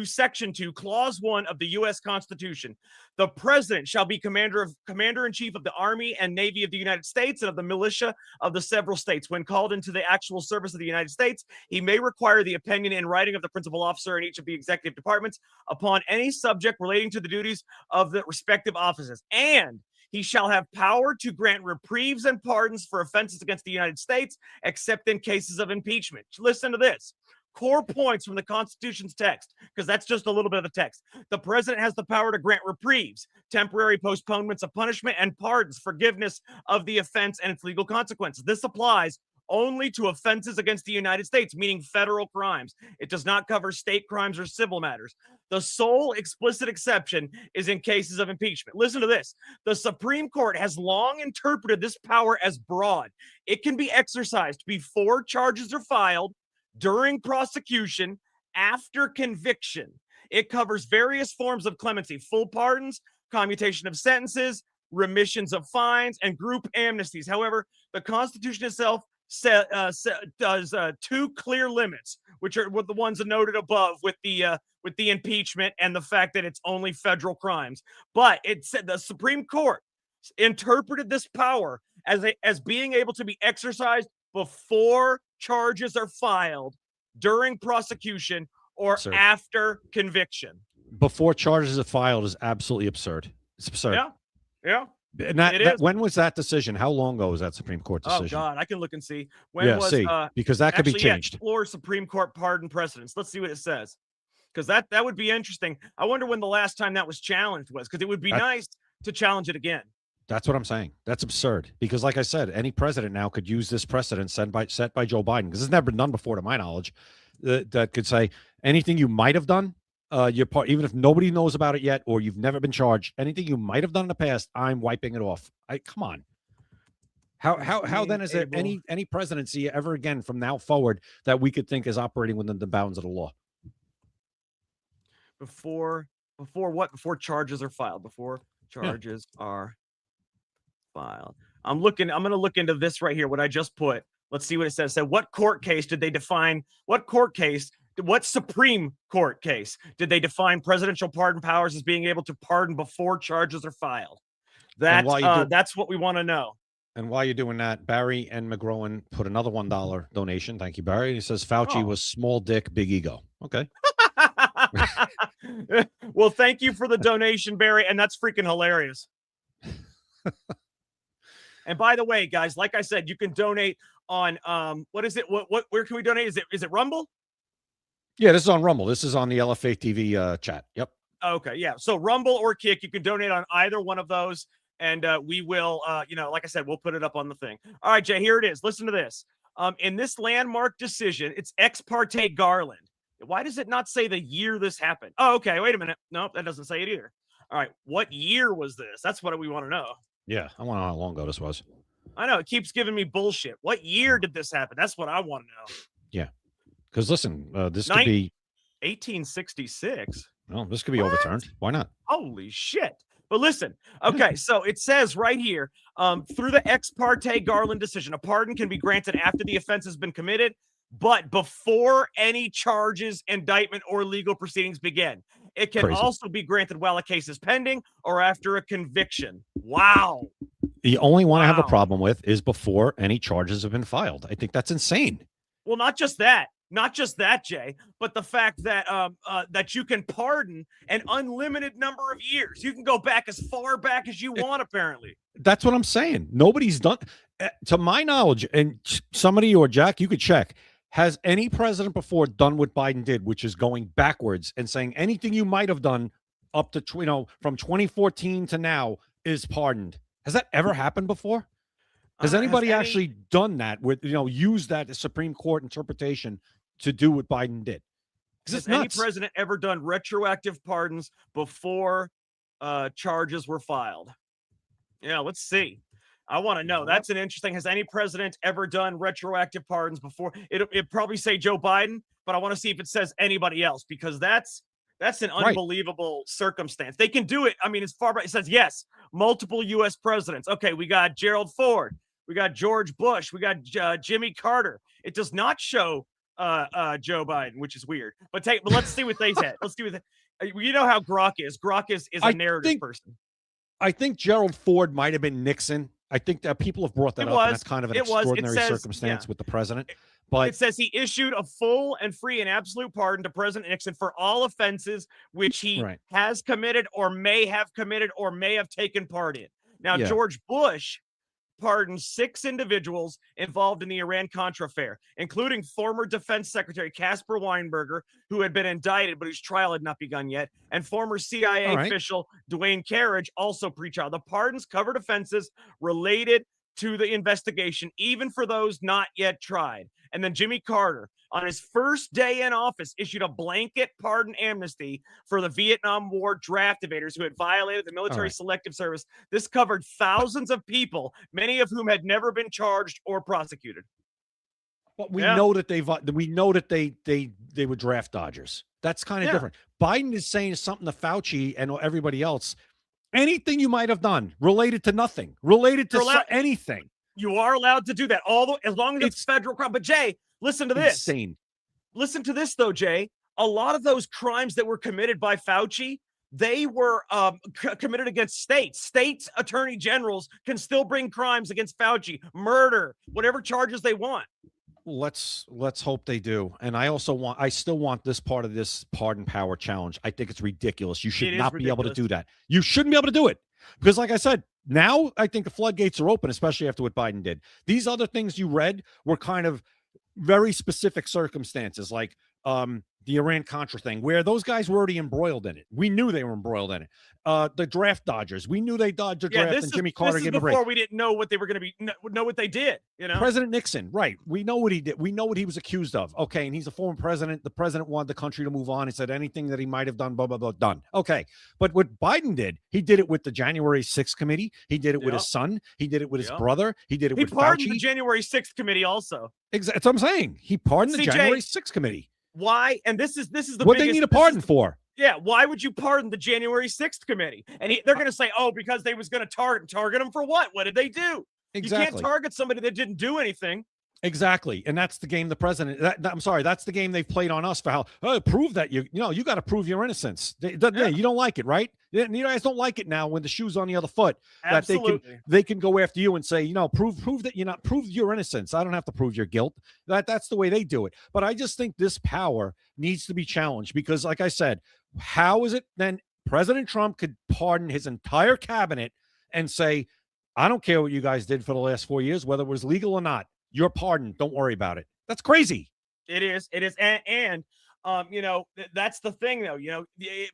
Section 2, Clause 1 of the U.S. Constitution. The president shall be commander-in-chief of the Army and Navy of the United States and of the militia of the several states. When called into the actual service of the United States, he may require the opinion in writing of the principal officer in each of the executive departments upon any subject relating to the duties of the respective offices. And he shall have power to grant reprieves and pardons for offenses against the United States, except in cases of impeachment. Listen to this. Core points from the Constitution's text, because that's just a little bit of the text. The president has the power to grant reprieves, temporary postponements of punishment, and pardons, forgiveness of the offense and its legal consequences. This applies only to offenses against the United States, meaning federal crimes. It does not cover state crimes or civil matters. The sole explicit exception is in cases of impeachment. Listen to this. The Supreme Court has long interpreted this power as broad. It can be exercised before charges are filed, during prosecution, after conviction. It covers various forms of clemency, full pardons, commutation of sentences, remissions of fines, and group amnesties. However, the Constitution itself does two clear limits, which are the ones noted above with the impeachment and the fact that it's only federal crimes. But it said the Supreme Court interpreted this power as being able to be exercised before charges are filed, during prosecution, or Absurd. after conviction. Before charges are filed is absolutely absurd. It's absurd. Yeah. And when was that decision? How long ago was that Supreme Court decision? Oh God, I can look and see. When was because that could be actually, changed. Explore Supreme Court pardon precedents. Let's see what it says. Because that would be interesting. I wonder when the last time that was challenged was, because it would be nice to challenge it again. That's what I'm saying. That's absurd. Because like I said, any president now could use this precedent set by Joe Biden, because it's never been done before to my knowledge, that could say anything you might have done, even if nobody knows about it yet, or you've never been charged, anything you might have done in the past, I'm wiping it off. Come on. How then is there any presidency ever again from now forward that we could think is operating within the bounds of the law? Before what? Before charges are filed. Before charges are filed. I'm going to look into this right here, what I just put. Let's see what it says. So what court case did they define? What Supreme Court case did they define presidential pardon powers as being able to pardon before charges are filed? That's what we want to know. And while you're doing that, Barry and McGrowan put another $1 donation. Thank you, Barry. He says Fauci was small dick, big ego. Okay. Well, thank you for the donation, Barry. And that's freaking hilarious. And by the way, guys, like I said, you can donate on what is it? Where can we donate? Is it Rumble? Yeah, this is on Rumble. This is on the LFA TV chat. Yep. Okay, yeah. So Rumble or Kick, you can donate on either one of those, and we will, like I said, we'll put it up on the thing. All right, Jay, here it is. Listen to this. In this landmark decision, it's ex parte Garland. Why does it not say the year this happened? Oh, okay. Wait a minute. Nope, that doesn't say it either. All right, what year was this? That's what we want to know. Yeah, I want to know how long ago this was. I know, it keeps giving me bullshit. What year did this happen? That's what I want to know. Yeah, because listen, this could be 1866. No, this could be overturned. Why not? Holy shit. But listen, okay, so it says right here, through the ex parte Garland decision, a pardon can be granted after the offense has been committed, but before any charges, indictment, or legal proceedings begin. It can also be granted while a case is pending or after a conviction. Wow. The only one I have a problem with is before any charges have been filed. I think that's insane. Well, not just that, Jay, but the fact that that you can pardon an unlimited number of years. You can go back as far back as you want, apparently. That's what I'm saying. Nobody's done, to my knowledge, and somebody or Jack, you could check. Has any president before done what Biden did, which is going backwards and saying anything you might have done up to, from 2014 to now is pardoned? Has that ever happened before? Has anybody actually done that with, used that Supreme Court interpretation to do what Biden did? Has any president ever done retroactive pardons before charges were filed? Yeah, let's see. I want to know. That's an interesting. Has any president ever done retroactive pardons before? It probably say Joe Biden, but I want to see if it says anybody else, because that's an unbelievable circumstance. They can do it. I mean, as far back, it says yes, multiple U.S. presidents. Okay, we got Gerald Ford, we got George Bush, we got Jimmy Carter. It does not show Joe Biden, which is weird. But let's see what they said. Let's see what you know how Grok is. Grok is a narrative person. I think Gerald Ford might have been Nixon. I think that people have brought that up, and that's kind of an extraordinary circumstance with the president. But it says he issued a full and free and absolute pardon to President Nixon for all offenses which he has committed or may have committed or may have taken part in. Now, George Bush pardoned 6 individuals involved in the Iran-Contra affair, including former Defense Secretary Caspar Weinberger, who had been indicted but whose trial had not begun yet, and former CIA official Dwayne Carriage, also pre-trial. The pardons covered offenses related to the investigation, even for those not yet tried. And then Jimmy Carter, on his first day in office, issued a blanket pardon amnesty for the Vietnam War draft evaders who had violated the military selective service. This covered thousands of people, many of whom had never been charged or prosecuted. But we know that they were draft dodgers. That's kind of different. Biden is saying something to Fauci and everybody else. Anything you might have done related to nothing, related to anything. You are allowed to do that, as long as it's federal crime. But Jay, listen to this. Insane. Listen to this, though, Jay. A lot of those crimes that were committed by Fauci, they were committed against states. States attorney generals can still bring crimes against Fauci, murder, whatever charges they want. Let's hope they do. And I still want this part of this pardon power challenge. I think it's ridiculous. You should not be able to do that. You shouldn't be able to do it. Because like I said, now I think the floodgates are open, especially after what Biden did. These other things you read were kind of very specific circumstances, like the Iran-Contra thing, where those guys were already embroiled in it. We knew they were embroiled in it. The draft dodgers, we knew they dodged the draft, and Jimmy Carter gave a break. Before we didn't know what they were going to be, know what they did. You know, President Nixon, right? We know what he did. We know what he was accused of. Okay, and he's a former president. The president wanted the country to move on. He said anything that he might have done, blah blah blah, done. Okay, but what Biden did, he did it with the January 6th committee. He did it with his son. He did it with his brother. He did it with Fauci. He pardoned the January 6th committee also. Exactly. That's what I'm saying. He pardoned the January 6th committee. Why? And this is the what they need a pardon for. Yeah, why would you pardon the January 6th committee? And they're going to say, oh, because they was going to target them for what? What did they do? Exactly. You can't target somebody that didn't do anything. Exactly. And that's the game the president, that's the game they've played on us for how, prove that you got to prove your innocence. You don't like it, right? You guys don't like it now when the shoe's on the other foot. Absolutely. That they can go after you and say, prove that you're not, prove your innocence. I don't have to prove your guilt. That's the way they do it. But I just think this power needs to be challenged because, like I said, how is it then President Trump could pardon his entire cabinet and say, I don't care what you guys did for the last 4 years, whether it was legal or not. You're pardoned. Don't worry about it. That's crazy. It is. And that's the thing, though.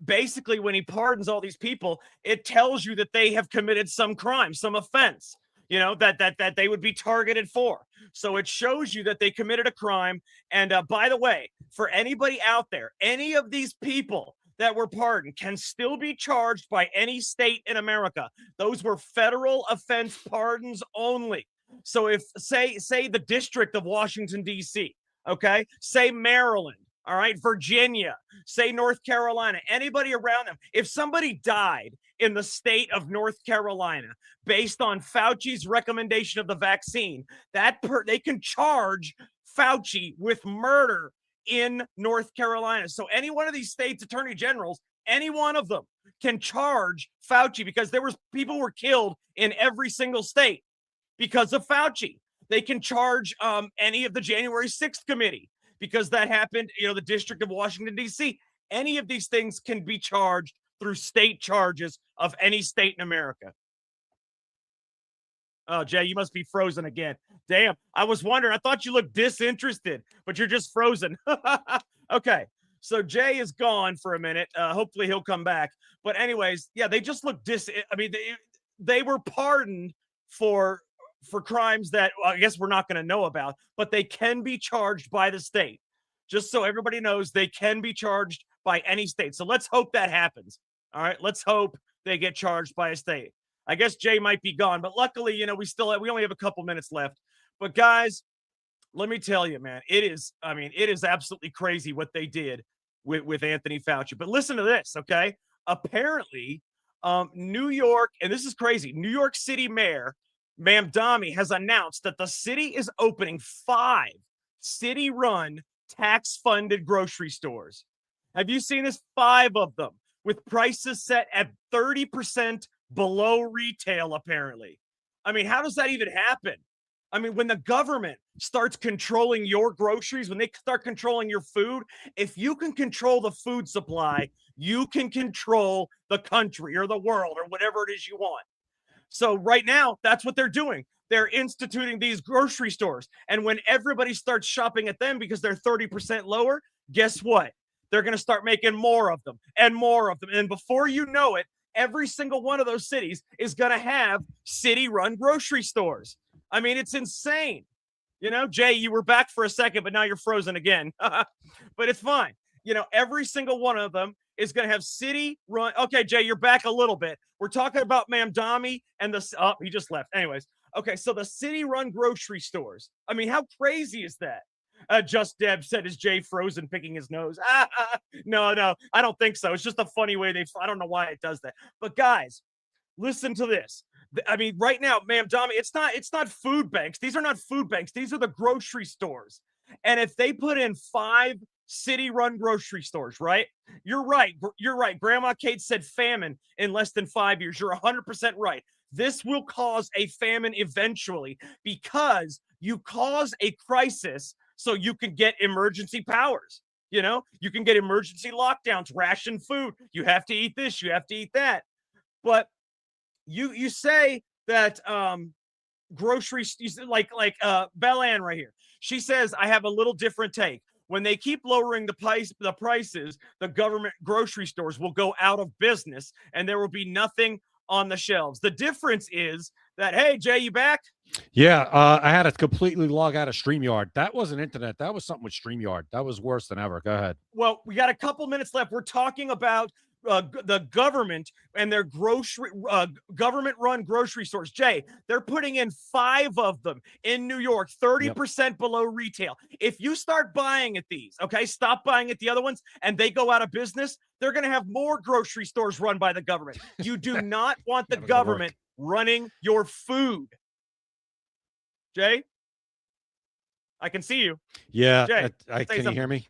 Basically, when he pardons all these people, it tells you that they have committed some crime, some offense, that they would be targeted for. So it shows you that they committed a crime. And by the way, for anybody out there, any of these people that were pardoned can still be charged by any state in America. Those were federal offense pardons only. So if say the District of Washington, D.C., okay, say Maryland, all right, Virginia, say North Carolina, anybody around them, if somebody died in the state of North Carolina based on Fauci's recommendation of the vaccine, they can charge Fauci with murder in North Carolina. So any one of these states' attorney generals, any one of them can charge Fauci because people were killed in every single state because of Fauci. They can charge any of the January 6th committee because that happened, the District of Washington, D.C. Any of these things can be charged through state charges of any state in America. Oh, Jay, you must be frozen again. Damn, I was wondering. I thought you looked disinterested, but you're just frozen. Okay, so Jay is gone for a minute. Hopefully he'll come back. But anyways, yeah, they just look they were pardoned for crimes that I guess we're not going to know about, but they can be charged by the state. Just so everybody knows, they can be charged by any state. So let's hope that happens. All right, let's hope they get charged by a state. I guess Jay might be gone, but luckily, you know, we only have a couple minutes left. But guys, let me tell you, man, it is absolutely crazy what they did with Anthony Fauci. But listen to this, okay? Apparently, New York, and this is crazy, New York City Mayor Mamdani has announced that the city is opening 5 city-run tax-funded grocery stores. Have you seen this? 5 of them with prices set at 30% below retail, apparently. I mean, how does that even happen? I mean, when the government starts controlling your groceries, when they start controlling your food, if you can control the food supply, you can control the country or the world or whatever it is you want. So right now, that's what they're doing. They're instituting these grocery stores. And when everybody starts shopping at them because they're 30% lower, guess what? They're going to start making more of them and more of them. And before you know it, every single one of those cities is going to have city-run grocery stores. I mean, it's insane. You know, Jay, you were back for a second, but now you're frozen again. But it's fine. You know, every single one of them is going to have city-run. Okay, Jay, you're back a little bit. We're talking about Mamdani and he just left. Anyways, okay, so the city-run grocery stores. I mean, how crazy is that? Just Deb said, is Jay frozen picking his nose? No, I don't think so. It's just a funny way I don't know why it does that. But guys, listen to this. I mean, right now, Mamdani, it's not food banks. These are not food banks. These are the grocery stores. And if they put in 5 city-run grocery stores, right? You're right. Grandma Kate said famine in less than 5 years. You're 100% right. This will cause a famine eventually because you cause a crisis so you can get emergency powers. You know, you can get emergency lockdowns, ration food. You have to eat this, you have to eat that. But you say that groceries, like Belle Ann right here. She says, I have a little different take. When they keep lowering the prices, the government grocery stores will go out of business and there will be nothing on the shelves. The difference is that, hey, Jay, you back? Yeah, I had to completely log out of StreamYard. That wasn't internet. That was something with StreamYard. That was worse than ever. Go ahead. Well, we got a couple minutes left. We're talking about the government and their government-run grocery stores. Jay, they're putting in 5 of them in New York, 30% below retail. If you start buying at these, okay, stop buying at the other ones, and they go out of business, they're going to have more grocery stores run by the government. You do not want the government running your food. Jay, I can see you. Yeah, Jay, can you hear me?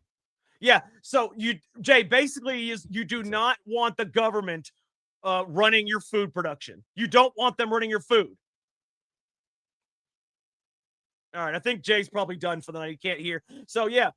Yeah. So Jay, basically you do not want the government running your food production. You don't want them running your food. All right. I think Jay's probably done for the night. He can't hear. So yeah,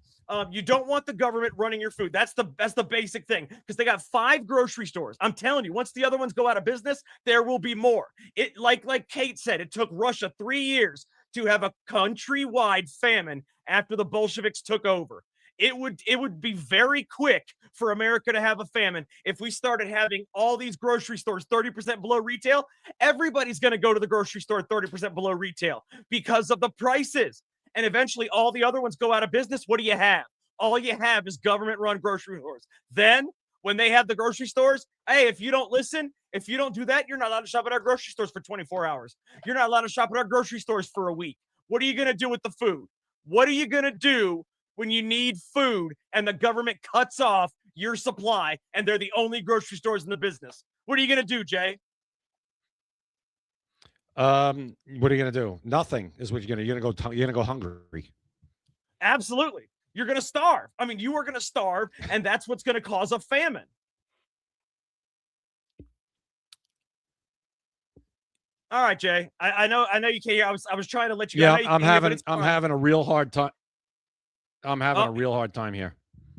you don't want the government running your food. That's the basic thing, because they got 5 grocery stores. I'm telling you, once the other ones go out of business, there will be more. It like Kate said, it took Russia 3 years to have a countrywide famine after the Bolsheviks took over. It would be very quick for America to have a famine if we started having all these grocery stores 30% below retail. Everybody's going to go to the grocery store 30% below retail because of the prices. And eventually all the other ones go out of business. What do you have? All you have is government-run grocery stores. Then when they have the grocery stores, hey, if you don't listen, if you don't do that, you're not allowed to shop at our grocery stores for 24 hours. You're not allowed to shop at our grocery stores for a week. What are you going to do with the food? What are you going to do when you need food and the government cuts off your supply and they're the only grocery stores in the business? What are you going to do, Jay? What are you going to do? Nothing is what you're going to do. You're going to go hungry. Absolutely. You're going to starve. I mean, you are going to starve, and that's what's going to cause a famine. All right, Jay. I know you can't hear. I was trying to let you. Yeah, I'm having a real hard time. I'm having a real hard time here.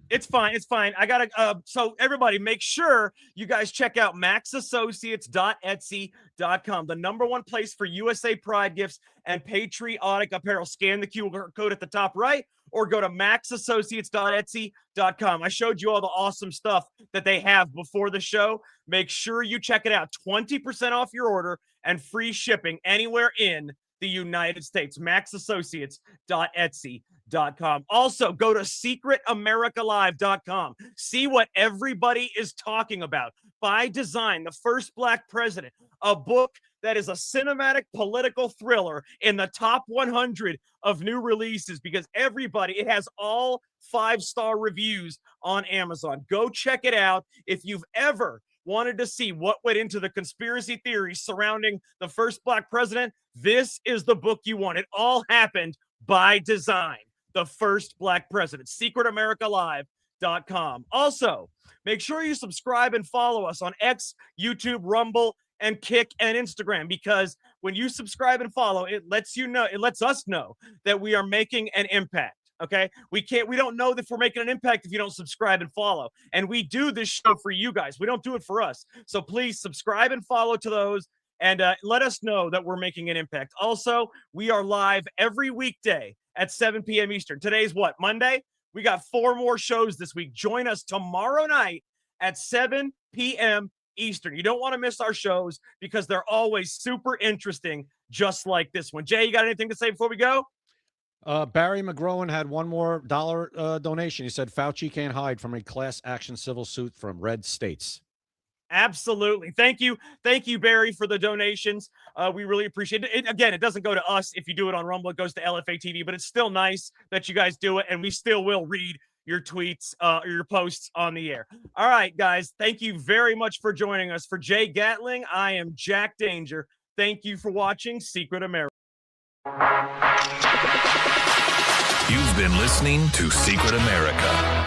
It's fine. It's fine. I gotta. So everybody, make sure you guys check out maxassociates.etsy.com, the #1 place for USA Pride gifts and patriotic apparel. Scan the QR code at the top right, or go to maxassociates.etsy.com. I showed you all the awesome stuff that they have before the show. Make sure you check it out. 20% off your order and free shipping anywhere in the United States. maxassociates.etsy.com. Also, go to secretamericalive.com. See what everybody is talking about. By Design, the First Black President, a book that is a cinematic political thriller in the top 100 of new releases, because it has all 5-star reviews on Amazon. Go check it out. If you've ever wanted to see what went into the conspiracy theories surrounding the first Black president, this is the book you want. It all happened by design. The First Black President. secretamericalive.com. Also, make sure you subscribe and follow us on X, YouTube, Rumble, and Kick and Instagram, because when you subscribe and follow, it lets us know that we are making an impact. Okay, we don't know if we're making an impact if you don't subscribe and follow. And we do this show for you guys. We don't do it for us. So please subscribe and follow to those, and let us know that we're making an impact. Also, we are live every weekday at 7 p.m. Eastern. Today's what, Monday? We got 4 more shows this week. Join us tomorrow night at 7 p.m. Eastern. You don't want to miss our shows because they're always super interesting, just like this one. Jay, you got anything to say before we go? Barry McGrowan had one more dollar donation. He said Fauci can't hide from a class action civil suit from red states. Absolutely. Thank you, Barry, for the donations. We really appreciate it. Again, it doesn't go to us if you do it on Rumble. It goes to LFA TV, but it's still nice that you guys do it, and we still will read your tweets or your posts on the air. All right, guys, thank you very much for joining us. For Jay Gatling, I am Jack Danger. Thank you for watching Secret America. You've been listening to Secret America.